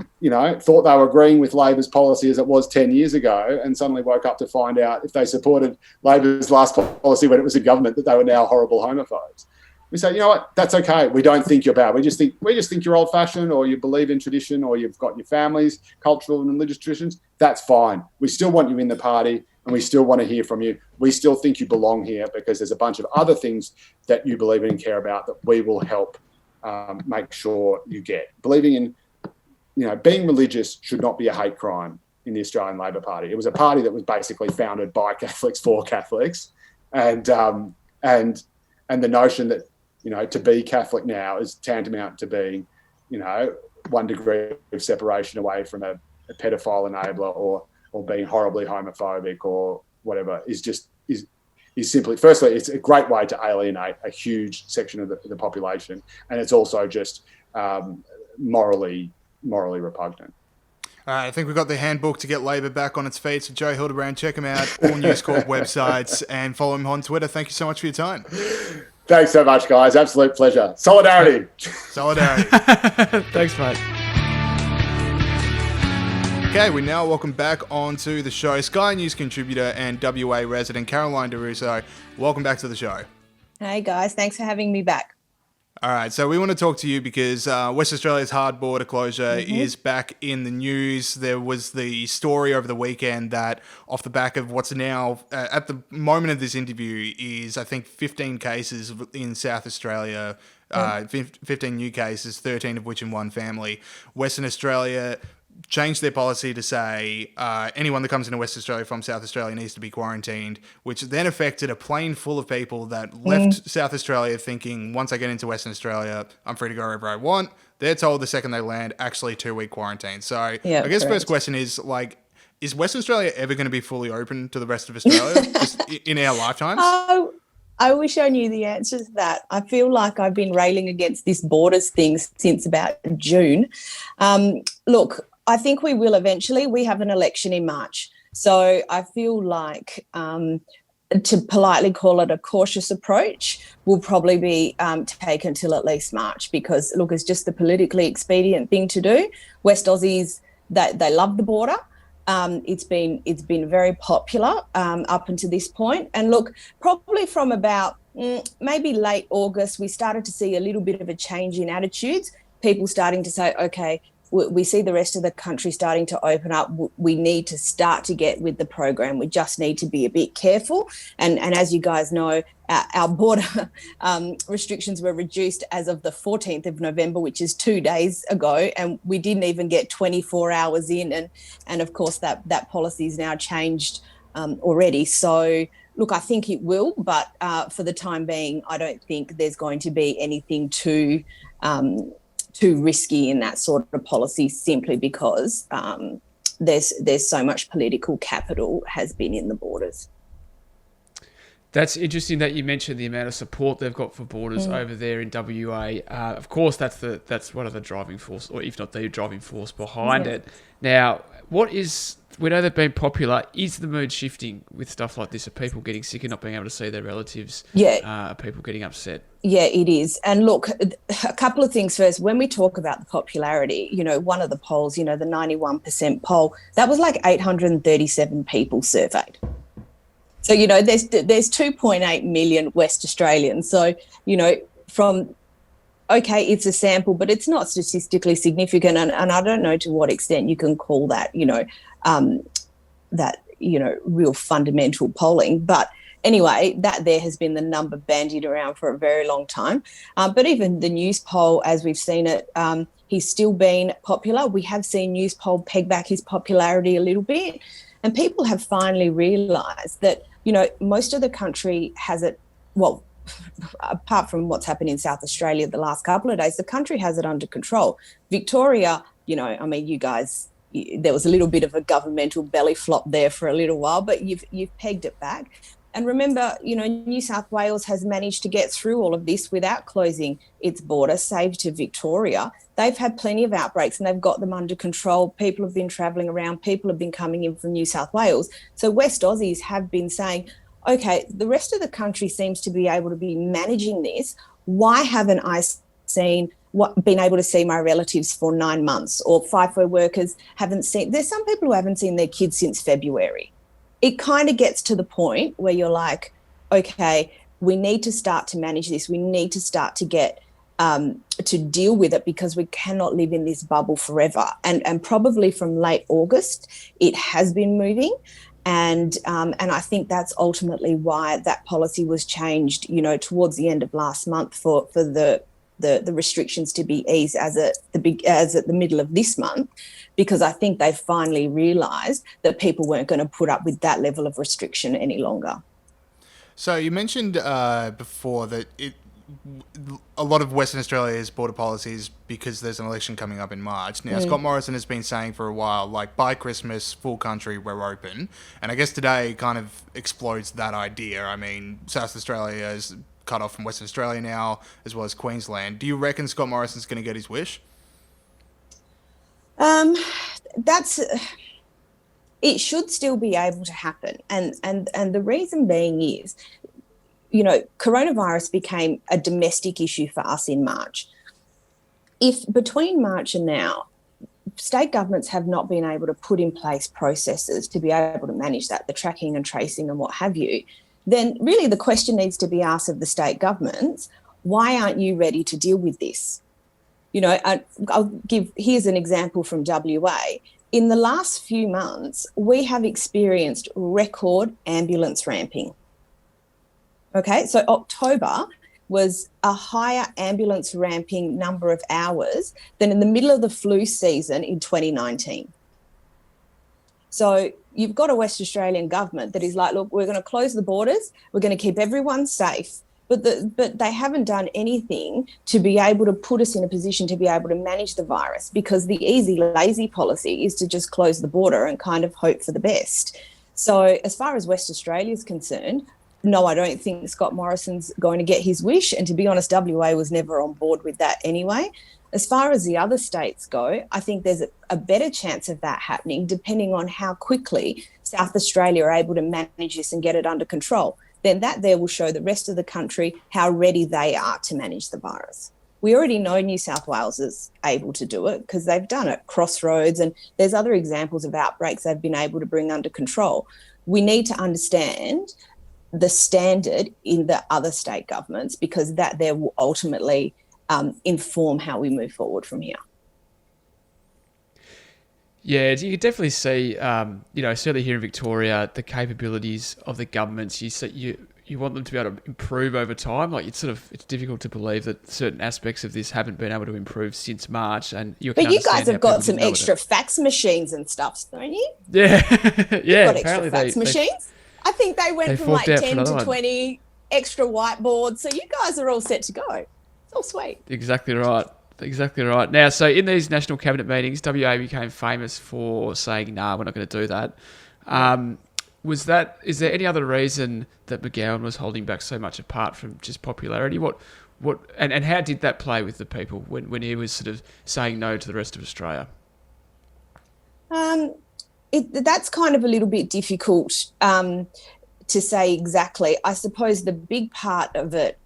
thought they were agreeing with Labor's policy as it was 10 years ago and suddenly woke up to find out if they supported Labor's last policy when it was in government that they were now horrible homophobes. We say, you know what, that's okay. We don't think you're bad. We just think you're old-fashioned, or you believe in tradition, or you've got your family's cultural and religious traditions. That's fine. We still want you in the party, and we still want to hear from you. We still think you belong here because there's a bunch of other things that you believe in and care about that we will help make sure you get. Believing in, being religious should not be a hate crime in the Australian Labor Party. It was a party that was basically founded by Catholics for Catholics, and the notion that to be Catholic now is tantamount to being, 1 degree of separation away from a pedophile enabler or being horribly homophobic or whatever is simply, firstly, it's a great way to alienate a huge section of the population, and it's also just morally repugnant. All right, I think we've got the handbook to get Labor back on its feet. So Joe Hildebrand, check him out, all News Corp websites, and follow him on Twitter. Thank you so much for your time. Thanks so much, guys. Absolute pleasure. Solidarity. Solidarity. Thanks, mate. Okay, we now welcome back onto the show Sky News contributor and WA resident Caroline Di Russo. Welcome back to the show. Hey, guys. Thanks for having me back. All right, so we want to talk to you because West Australia's hard border closure is back in the news. There was the story over the weekend that off the back of what's now, at the moment of this interview, is I think 15 cases in South Australia, 15 new cases, 13 of which in one family. Western Australia changed their policy to say anyone that comes into West Australia from South Australia needs to be quarantined, which then affected a plane full of people that left South Australia thinking, once I get into Western Australia, I'm free to go wherever I want. They're told the second they land, actually 2-week quarantine. So I guess first question is, is Western Australia ever going to be fully open to the rest of Australia just in our lifetimes? I wish I knew the answer to that. I feel like I've been railing against this borders thing since about June. Look, I think we will eventually. We have an election in March. So I feel like to politely call it a cautious approach will probably be taken till at least March because, look, it's just the politically expedient thing to do. West Aussies, they love the border. It's been very popular up until this point. And look, probably from about maybe late August, we started to see a little bit of a change in attitudes. People starting to say, okay, we see the rest of the country starting to open up. We need to start to get with the program. We just need to be a bit careful. And as you guys know, our border restrictions were reduced as of the 14th of November, which is 2 days ago. And we didn't even get 24 hours in. And of course, that policy is now changed already. So, look, I think it will. But for the time being, I don't think there's going to be anything too risky in that sort of policy simply because there's so much political capital has been in the borders. That's interesting that you mentioned the amount of support they've got for borders over there in WA. Of course, that's one of the driving force, or if not the driving force behind it. Now, we know they've been popular. Is the mood shifting with stuff like this? Are people getting sick and not being able to see their relatives? Are people getting upset? Yeah, it is. And look, a couple of things first. When we talk about the popularity, one of the polls, the 91% poll, that was like 837 people surveyed. So, there's 2.8 million West Australians. So, okay, it's a sample, but it's not statistically significant. And I don't know to what extent you can call that, real fundamental polling. But anyway, that there has been the number bandied around for a very long time. But even the news poll, as we've seen it, he's still been popular. We have seen news poll peg back his popularity a little bit. And people have finally realised that, most of the country has it, well, apart from what's happened in South Australia the last couple of days, the country has it under control. Victoria, you guys, there was a little bit of a governmental belly flop there for a little while, but you've pegged it back. And remember, New South Wales has managed to get through all of this without closing its border, save to Victoria. They've had plenty of outbreaks and they've got them under control. People have been travelling around. People have been coming in from New South Wales. So West Aussies have been saying, okay, the rest of the country seems to be able to be managing this. Why haven't I been able to see my relatives for 9 months? Or FIFO workers haven't seen, there's some people who haven't seen their kids since February. It kind of gets to the point where you're like, okay, we need to start to manage this. We need to start to get to deal with it, because we cannot live in this bubble forever. And probably from late August, it has been moving. And I think that's ultimately why that policy was changed, towards the end of last month for the restrictions to be eased as at the middle of this month, because I think they finally realised that people weren't going to put up with that level of restriction any longer. So you mentioned before that a lot of Western Australia's border policies, because there's an election coming up in March. Now, Scott Morrison has been saying for a while, like, by Christmas, full country, we're open. And I guess today kind of explodes that idea. I mean, South Australia is cut off from Western Australia now, as well as Queensland. Do you reckon Scott Morrison's going to get his wish? It should still be able to happen. And the reason being is, coronavirus became a domestic issue for us in March. If between March and now, state governments have not been able to put in place processes to be able to manage that, the tracking and tracing and what have you, then really the question needs to be asked of the state governments, why aren't you ready to deal with this? Here's an example from WA. In the last few months, we have experienced record ambulance ramping. Okay, so October was a higher ambulance ramping number of hours than in the middle of the flu season in 2019. So you've got a West Australian government that is like, look, we're going to close the borders, we're going to keep everyone safe, but they haven't done anything to be able to put us in a position to be able to manage the virus, because the easy, lazy policy is to just close the border and kind of hope for the best. So as far as West Australia is concerned, no, I don't think Scott Morrison's going to get his wish. And to be honest, WA was never on board with that anyway. As far as the other states go, I think there's a better chance of that happening depending on how quickly South Australia are able to manage this and get it under control. Then that there will show the rest of the country how ready they are to manage the virus. We already know New South Wales is able to do it because they've done it. Crossroads, and there's other examples of outbreaks they've been able to bring under control. We need to understand the standard in the other state governments, because that there will ultimately inform how we move forward from here. Yeah, you could definitely see, certainly here in Victoria, the capabilities of the governments. You want them to be able to improve over time. Like it's difficult to believe that certain aspects of this haven't been able to improve since March. But you guys have got some extra fax machines and stuff, don't you? Yeah, yeah. You've got extra fax machines. I think they went from like 10 to 20 extra whiteboards. So you guys are all set to go. It's all sweet. Exactly right. Now, so in these national cabinet meetings, WA became famous for saying, "Nah, we're not going to do that." Is there any other reason that McGowan was holding back so much apart from just popularity? And how did that play with the people when he was sort of saying no to the rest of Australia? That's kind of a little bit difficult to say exactly. I suppose the big part of it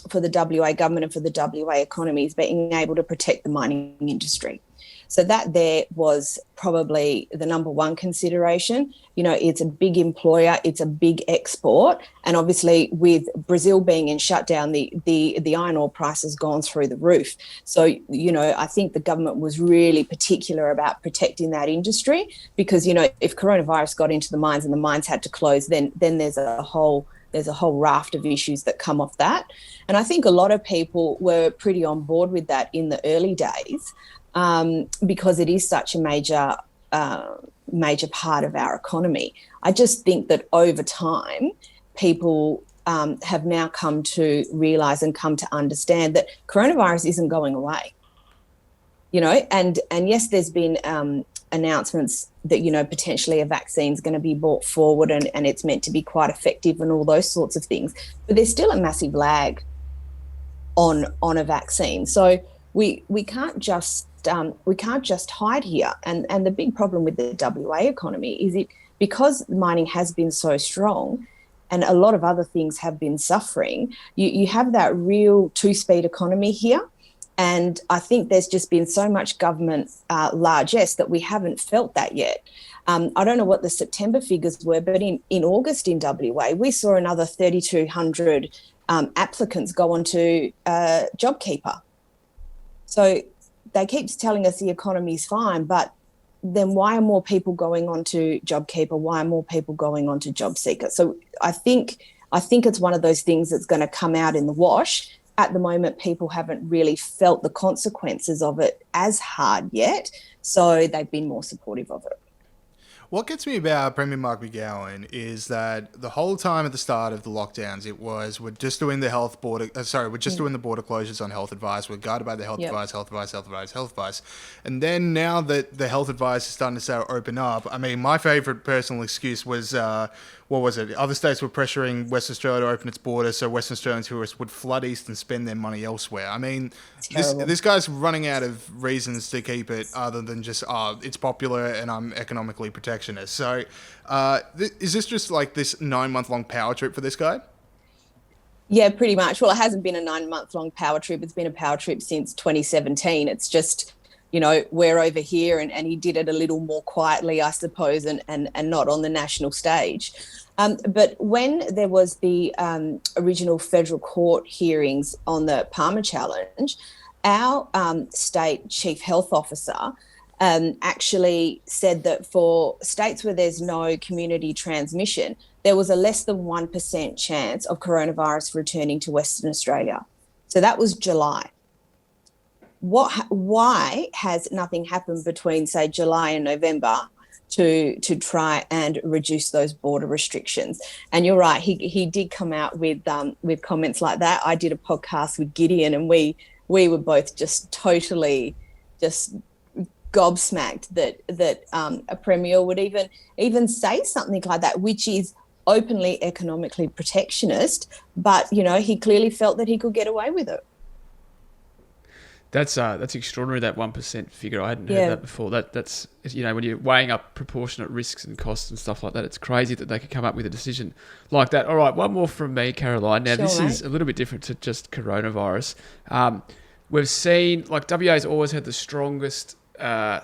for the WA government and for the WA economy is being able to protect the mining industry. So that there was probably the number one consideration. It's a big employer, it's a big export, and obviously with Brazil being in shutdown, the iron ore price has gone through the roof. So, I think the government was really particular about protecting that industry because, if coronavirus got into the mines and the mines had to close, then there's a whole raft of issues that come off that. And I think a lot of people were pretty on board with that in the early days. Because it is such a major part of our economy. I just think that over time, people have now come to realise and come to understand that coronavirus isn't going away. And yes, there's been announcements that, potentially a vaccine is going to be brought forward and it's meant to be quite effective and all those sorts of things. But there's still a massive lag on a vaccine. So we can't just hide here. And the big problem with the WA economy is because mining has been so strong and a lot of other things have been suffering, you have that real two-speed economy here. And I think there's just been so much government largesse that we haven't felt that yet. I don't know what the September figures were, but in August in WA, we saw another 3,200 applicants go on to JobKeeper. So they keep telling us the economy's fine, but then why are more people going on to JobKeeper? Why are more people going on to JobSeeker? So I think it's one of those things that's going to come out in the wash. At the moment, people haven't really felt the consequences of it as hard yet, so they've been more supportive of it. What gets me about Premier Mark McGowan is that the whole time at the start of the lockdowns, it was we're just doing the doing the border closures on health advice. We're guided by the health advice. And then now that the health advice is starting to start open up, I mean, my favourite personal excuse was what was it? Other states were pressuring Western Australia to open its borders so Western Australian tourists would flood east and spend their money elsewhere. I mean, this guy's running out of reasons to keep it other than just, it's popular and I'm economically protectionist. So is this just like this 9-month-long power trip for this guy? Yeah, pretty much. Well, it hasn't been a 9-month-long power trip. It's been a power trip since 2017. It's just, we're over here and he did it a little more quietly, I suppose, and not on the national stage. But when there was the original federal court hearings on the Palmer Challenge, our state chief health officer actually said that for states where there's no community transmission, there was a less than 1% chance of coronavirus returning to Western Australia. So that was July. Why has nothing happened between, say, July and November to try and reduce those border restrictions? And you're right, he did come out with comments like that. I did a podcast with Gideon and we were both just totally just gobsmacked that a premier would even say something like that, which is openly economically protectionist, but he clearly felt that he could get away with it. That's extraordinary, that 1% figure. I hadn't heard that before. That's when you're weighing up proportionate risks and costs and stuff like that, it's crazy that they could come up with a decision like that. All right, one more from me, Caroline. Now, this is a little bit different to just coronavirus. We've seen, WA's always had the strongest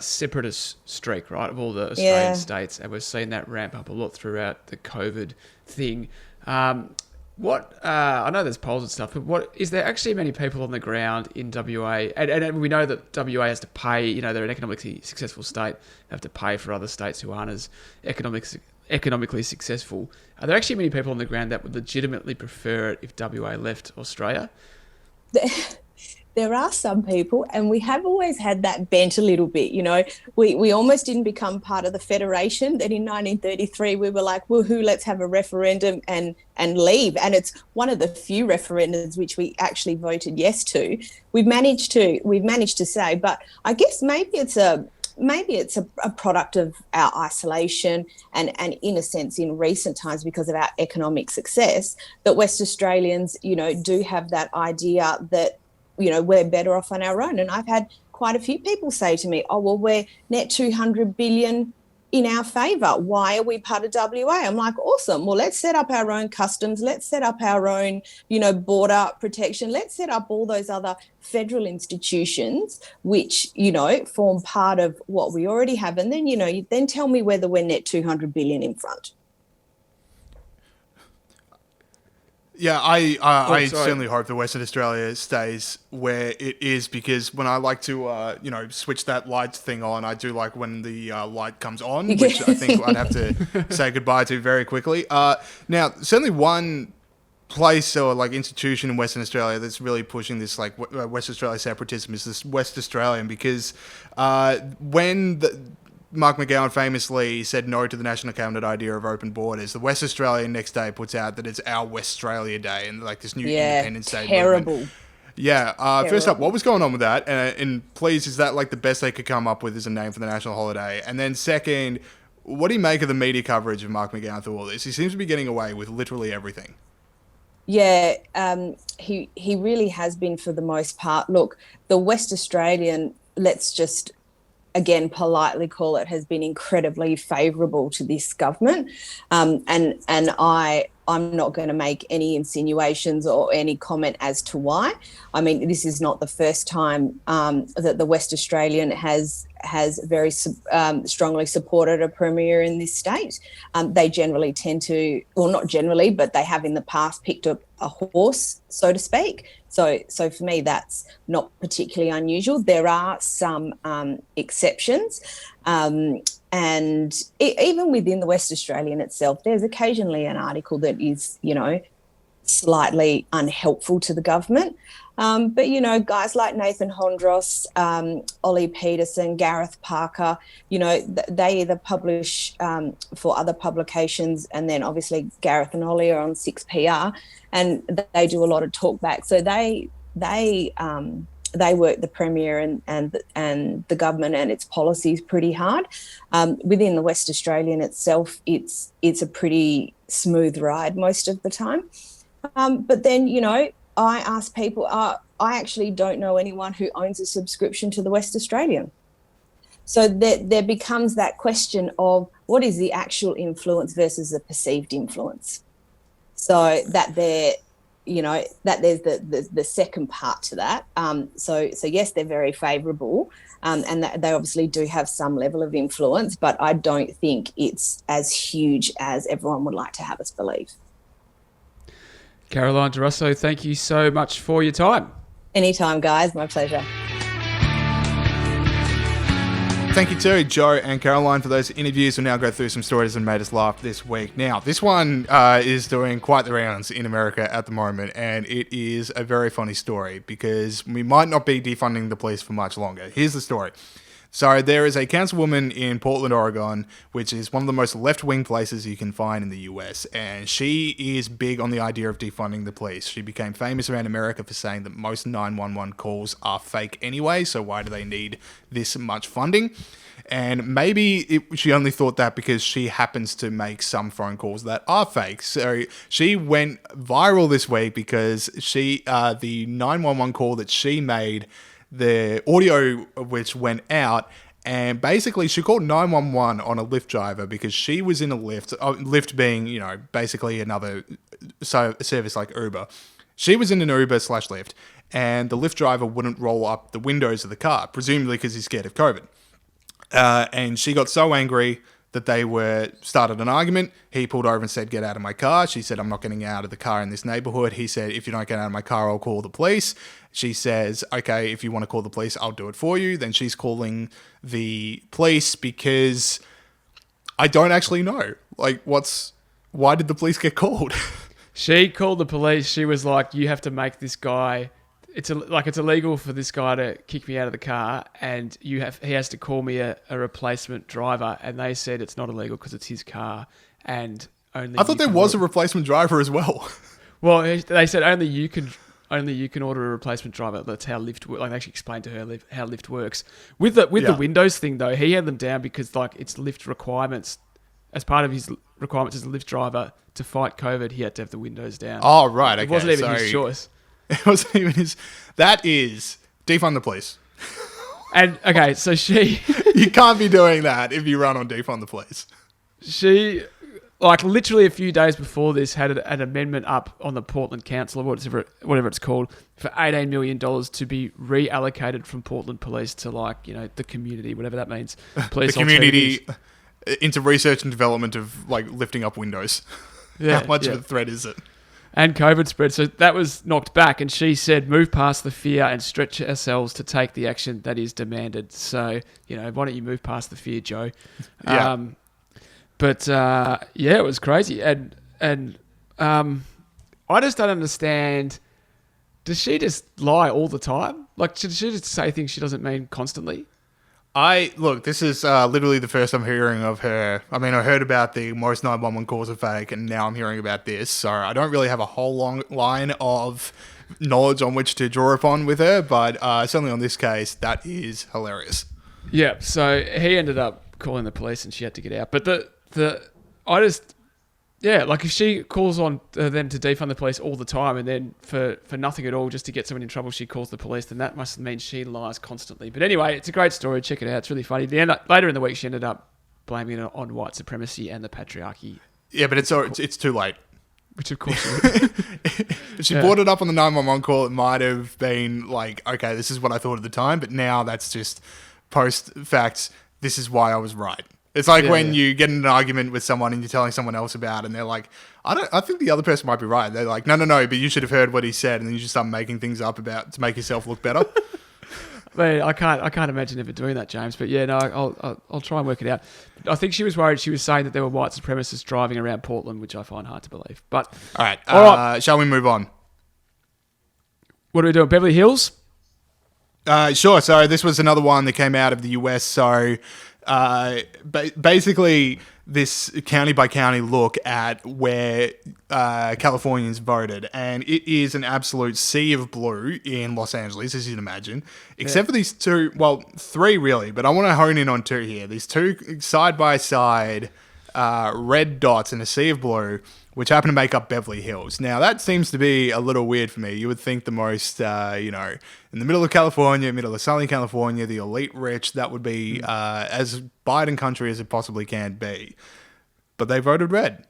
separatist streak, right, of all the Australian states, and we've seen that ramp up a lot throughout the COVID thing. I know there's polls and stuff, but is there actually many people on the ground in WA? And we know that WA has to pay, they're an economically successful state, they have to pay for other states who aren't as economically successful. Are there actually many people on the ground that would legitimately prefer it if WA left Australia? There are some people, and we have always had that bent a little bit. We almost didn't become part of the Federation. Then in 1933, we were like, woohoo, let's have a referendum and leave. And it's one of the few referendums which we actually voted yes to. We've managed to say, but I guess maybe it's a product of our isolation and in a sense in recent times because of our economic success that West Australians, do have that idea that we're better off on our own. And I've had quite a few people say to me, oh, well, we're net 200 billion in our favour. Why are we part of WA? I'm like, awesome. Well, let's set up our own customs. Let's set up our own, border protection. Let's set up all those other federal institutions which, form part of what we already have. And then, then tell me whether we're net 200 billion in front. Yeah, I certainly hope that Western Australia stays where it is, because when I like to, switch that light thing on, I do like when the light comes on, which I think I'd have to say goodbye to very quickly. Now, certainly one place or institution in Western Australia that's really pushing this West Australia separatism is this West Australian, because when Mark McGowan famously said no to the National Cabinet idea of open borders, the West Australian next day puts out that it's our West Australia Day and this new Independence Day movement. Yeah. First up, what was going on with that? And please, is that like the best they could come up with as a name for the national holiday? And then second, what do you make of the media coverage of Mark McGowan through all this? He seems to be getting away with literally everything. Yeah, he really has been for the most part. Look, the West Australian, let's just again politely call it, has been incredibly favourable to this government, and I'm not going to make any insinuations or any comment as to why. I mean, this is not the first time that the West Australian has very strongly supported a premier in this state. They generally tend to, well, not generally, but they have in the past picked up a horse, so to speak. So for me, that's not particularly unusual. There are some exceptions. And even within the West Australian itself, there's occasionally an article that is, slightly unhelpful to the government. But, guys like Nathan Hondros, Ollie Peterson, Gareth Parker, they either publish for other publications, and then obviously Gareth and Ollie are on 6PR, and they do a lot of talkback. So they work the Premier and the government and its policies pretty hard. Within the West Australian itself, it's a pretty smooth ride most of the time. But then, I ask people, I actually don't know anyone who owns a subscription to the West Australian. So there becomes that question of what is the actual influence versus the perceived influence. So that there's the second part to that. So yes, they're very favourable, and that they obviously do have some level of influence, but I don't think it's as huge as everyone would like to have us believe. Caroline Di Russo, thank you so much for your time. Anytime, guys. My pleasure. Thank you to Joe and Caroline for those interviews. We'll now go through some stories that made us laugh this week. Now, this one is doing quite the rounds in America at the moment, and it is a very funny story because we might not be defunding the police for much longer. Here's the story. So there is a councilwoman in Portland, Oregon, which is one of the most left-wing places you can find in the US, and she is big on the idea of defunding the police. She became famous around America for saying that most 911 calls are fake anyway, so why do they need this much funding? And maybe she only thought that because she happens to make some phone calls that are fake. So she went viral this week because the 911 call that she made, the audio of which went out, and basically she called 911 on a Lyft driver because she was in a Lyft, Lyft being, basically another service like Uber. She was in an Uber/Lyft, and the Lyft driver wouldn't roll up the windows of the car, presumably because he's scared of COVID. And she got so angry that they started an argument. He pulled over and said, "Get out of my car." She said, "I'm not getting out of the car in this neighborhood." He said, "If you don't get out of my car, I'll call the police." She says, "Okay, if you want to call the police, I'll do it for you." Then she's calling the police because I don't actually know. Why did the police get called? She called the police. She was like, "You have to make this guy... It's illegal for this guy to kick me out of the car, and he has to call me a replacement driver." And they said it's not illegal because it's his car, and only. I thought there was a replacement driver as well. Well, they said only you can order a replacement driver. That's how Lyft works. Like, they actually explained to her how Lyft works. With the Windows thing though, he had them down because it's Lyft requirements. As part of his requirements as a Lyft driver to fight COVID, he had to have the windows down. Oh right, okay. It wasn't even his choice. It wasn't even his. That is defund the police. And okay, so you can't be doing that if you run on defund the police. She, literally a few days before this, had an amendment up on the Portland Council, or whatever it's called, for $18 million to be reallocated from Portland Police to the community, whatever that means. Police the community into research and development of lifting up windows. Yeah, how much of a threat is it? And COVID spread. So that was knocked back. And she said, move past the fear and stretch ourselves to take the action that is demanded. So, why don't you move past the fear, Joe? Yeah. It was crazy. And I just don't understand. Does she just lie all the time? Should she just say things she doesn't mean constantly? This is literally the first I'm hearing of her. I mean, I heard about the most 911 calls are fake, and now I'm hearing about this. So I don't really have a whole long line of knowledge on which to draw upon with her, but certainly on this case, that is hilarious. Yeah, so he ended up calling the police and she had to get out. But like if she calls on them to defund the police all the time and then for nothing at all, just to get someone in trouble, she calls the police, then that must mean she lies constantly. But anyway, it's a great story. Check it out. It's really funny. Later in the week, she ended up blaming it on white supremacy and the patriarchy. Yeah, but it's too late. Which of course she would. If she brought it up on the 911 call, it might have been like, okay, this is what I thought at the time, but now that's just post facts. This is why I was right. It's like when you get in an argument with someone and you're telling someone else about it and they're like, I think the other person might be right. They're like, no, but you should have heard what he said, and then you just start making things up to make yourself look better. Man, I can't imagine ever doing that, James. But yeah, no, I'll try and work it out. I think she was worried. She was saying that there were white supremacists driving around Portland, which I find hard to believe. But all right. Shall we move on? What are we doing? Beverly Hills? Sure. So this was another one that came out of the US. So basically, this county by county look at where Californians voted, and it is an absolute sea of blue in Los Angeles, as you'd imagine, except for these three really, but I want to hone in on two here. These two side by side red dots in a sea of blue, which happen to make up Beverly Hills. Now, that seems to be a little weird for me. You would think the most, in the middle of California, middle of Southern California, the elite rich, that would be as Biden country as it possibly can be. But they voted red.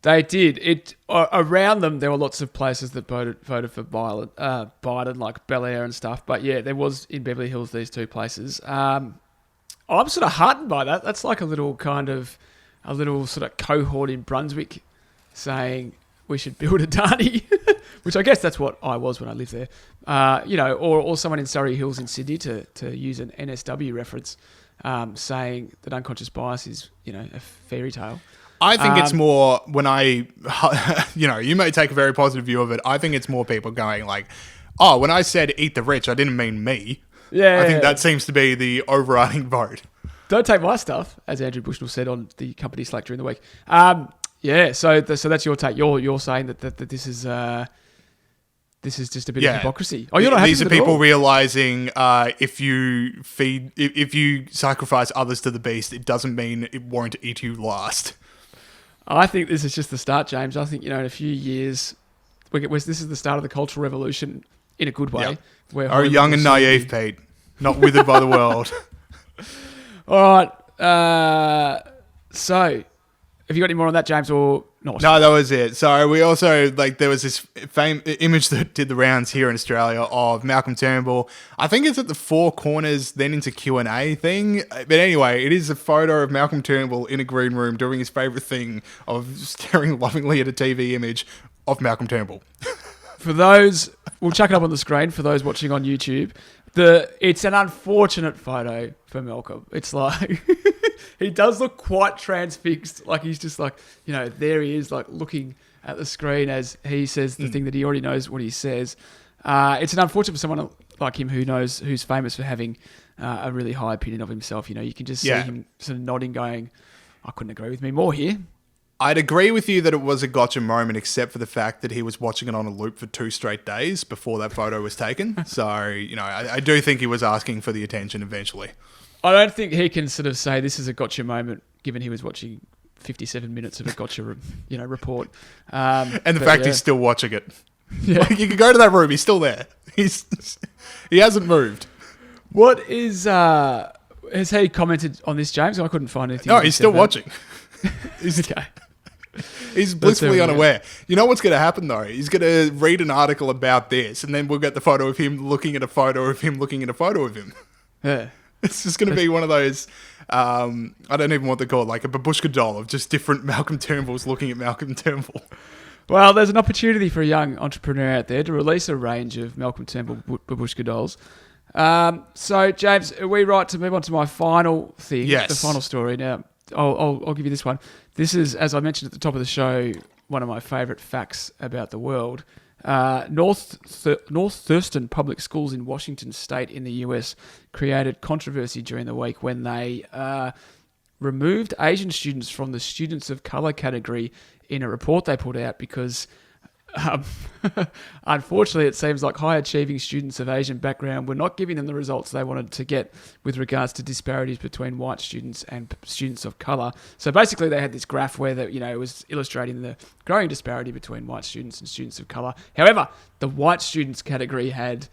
They did. Around them, there were lots of places that voted for Biden, like Bel Air and stuff. But yeah, there was in Beverly Hills these two places. I'm sort of heartened by that. That's like a little sort of cohort in Brunswick saying we should build a Adani, which I guess that's what I was when I lived there. Or someone in Surrey Hills in Sydney, to use an NSW reference, saying that unconscious bias is, a fairy tale. I think it's more when you may take a very positive view of it. I think it's more people going like, oh, when I said eat the rich, I didn't mean me. Yeah. I think that seems to be the overriding vote. Don't take my stuff, as Andrew Bushnell said on the company Slack during the week. So that's your take. You're saying that this is just a bit of hypocrisy. Oh, you're not happy These are with it at people all? realizing if you sacrifice others to the beast, it doesn't mean it won't eat you last. I think this is just the start, James. I think in a few years, this is the start of the cultural revolution in a good way. Yep. Are young and naive, Pete, not withered by the world. All right. So, have you got any more on that, James, or not? No, that was it. So we also, there was this image that did the rounds here in Australia of Malcolm Turnbull. I think it's at the Four Corners, then into Q&A thing. But anyway, it is a photo of Malcolm Turnbull in a green room doing his favourite thing of staring lovingly at a TV image of Malcolm Turnbull. For those, we'll chuck it up on the screen for those watching on YouTube. It's an unfortunate photo for Malcolm. It's like he does look quite transfixed. Like he's just like, there he is, like looking at the screen as he says the thing that he already knows what he says. It's an unfortunate for someone like him who's famous for having a really high opinion of himself. You can just see him sort of nodding, going, I couldn't agree with me more here. I'd agree with you that it was a gotcha moment, except for the fact that he was watching it on a loop for 2 straight days before that photo was taken. So, I do think he was asking for the attention eventually. I don't think he can sort of say this is a gotcha moment, given he was watching 57 minutes of a gotcha, report. And the fact he's still watching it. Yeah. You can go to that room, he's still there. He hasn't moved. What is... has he commented on this, James? I couldn't find anything. No, he's still watching. He's okay. He's blissfully unaware. You know what's going to happen, though? He's going to read an article about this, and then we'll get the photo of him looking at a photo of him looking at a photo of him. Yeah. It's just going to be one of those, I don't even know what they call it, like a babushka doll of just different Malcolm Turnbulls looking at Malcolm Turnbull. Well, there's an opportunity for a young entrepreneur out there to release a range of Malcolm Turnbull babushka dolls. So, James, are we right to move on to my final thing? Yes. The final story. Now, I'll give you this one. This is, as I mentioned at the top of the show, one of my favourite facts about the world. North Thurston Public Schools in Washington State in the US created controversy during the week when they removed Asian students from the students of colour category in a report they put out because Unfortunately, it seems like high-achieving students of Asian background were not giving them the results they wanted to get with regards to disparities between white students and students of colour. So basically, they had this graph where it was illustrating the growing disparity between white students and students of colour. However, the white students category had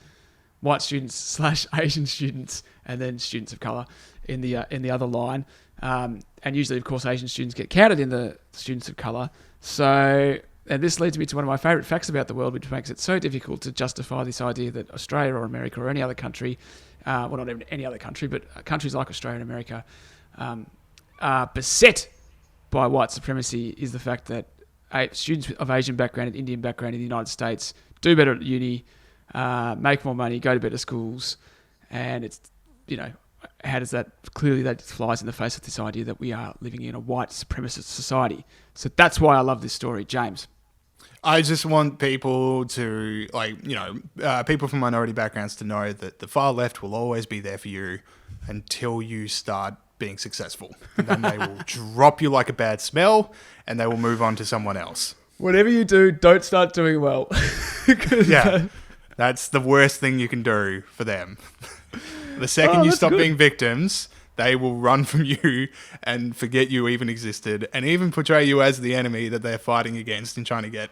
white students / Asian students and then students of colour in the other line. And usually, of course, Asian students get counted in the students of colour. So... And this leads me to one of my favourite facts about the world, which makes it so difficult to justify this idea that Australia or America or any other country, well, not even any other country, but countries like Australia and America are beset by white supremacy, is the fact that students of Asian background and Indian background in the United States do better at uni, make more money, go to better schools, and it's, how does that, clearly that flies in the face of this idea that we are living in a white supremacist society. So that's why I love this story. James. I just want people to, people from minority backgrounds to know that the far left will always be there for you until you start being successful. And then they will drop you like a bad smell and they will move on to someone else. Whatever you do, don't start doing well. Yeah, that's the worst thing you can do for them. The second you stop being victims, they will run from you and forget you even existed and even portray you as the enemy that they're fighting against in trying to get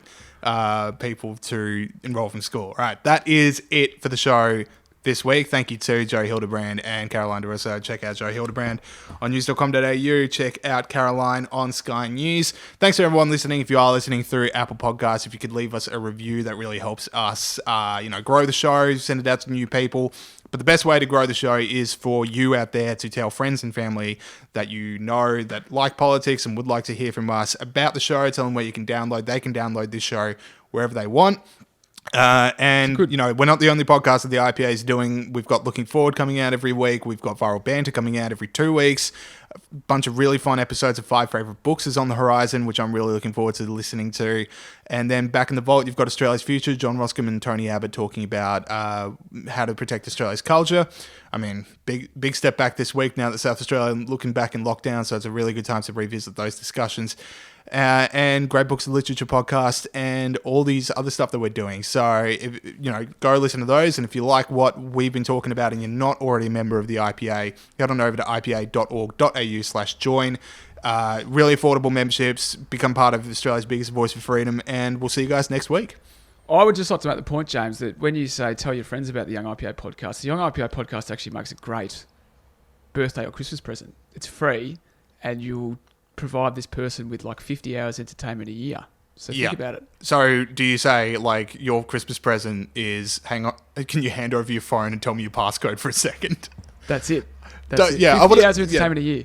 people to enroll from school. All right, that is it for the show this week. Thank you to Joe Hildebrand and Caroline Di Russo. Check out Joe Hildebrand on news.com.au. Check out Caroline on Sky News. Thanks to everyone listening. If you are listening through Apple Podcasts, if you could leave us a review, that really helps us, grow the show, send it out to new people. But the best way to grow the show is for you out there to tell friends and family that you know that like politics and would like to hear from us about the show. Tell them where you can download. They can download this show wherever they want. We're not the only podcast that the IPA is doing. We've got Looking Forward coming out every week. We've got Viral Banter coming out every 2 weeks. A bunch of really fun episodes of 5 Favourite Books is on the horizon, which I'm really looking forward to listening to. And then back in the vault, you've got Australia's Future, John Roscombe and Tony Abbott talking about how to protect Australia's culture. I mean, big step back this week now that South Australia looking back in lockdown, so it's a really good time to revisit those discussions. And Great Books and Literature podcast and all these other stuff that we're doing. So, go listen to those. And if you like what we've been talking about and you're not already a member of the IPA, head on over to ipa.org.au/join. Really affordable memberships. Become part of Australia's biggest voice for freedom. And we'll see you guys next week. I would just like to make the point, James, that when you say tell your friends about the Young IPA podcast, the Young IPA podcast actually makes a great birthday or Christmas present. It's free and you'll provide this person with 50 hours entertainment a year. So think about it. So do you say your Christmas present is, hang on, can you hand over your phone and tell me your passcode for a second? That's it. That's it. Yeah, 50 hours of entertainment a year.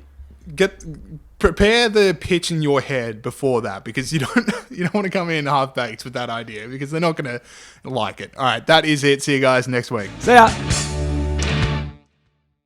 Prepare the pitch in your head before that, because you don't want to come in half-baked with that idea, because they're not going to like it. All right, that is it. See you guys next week. See ya.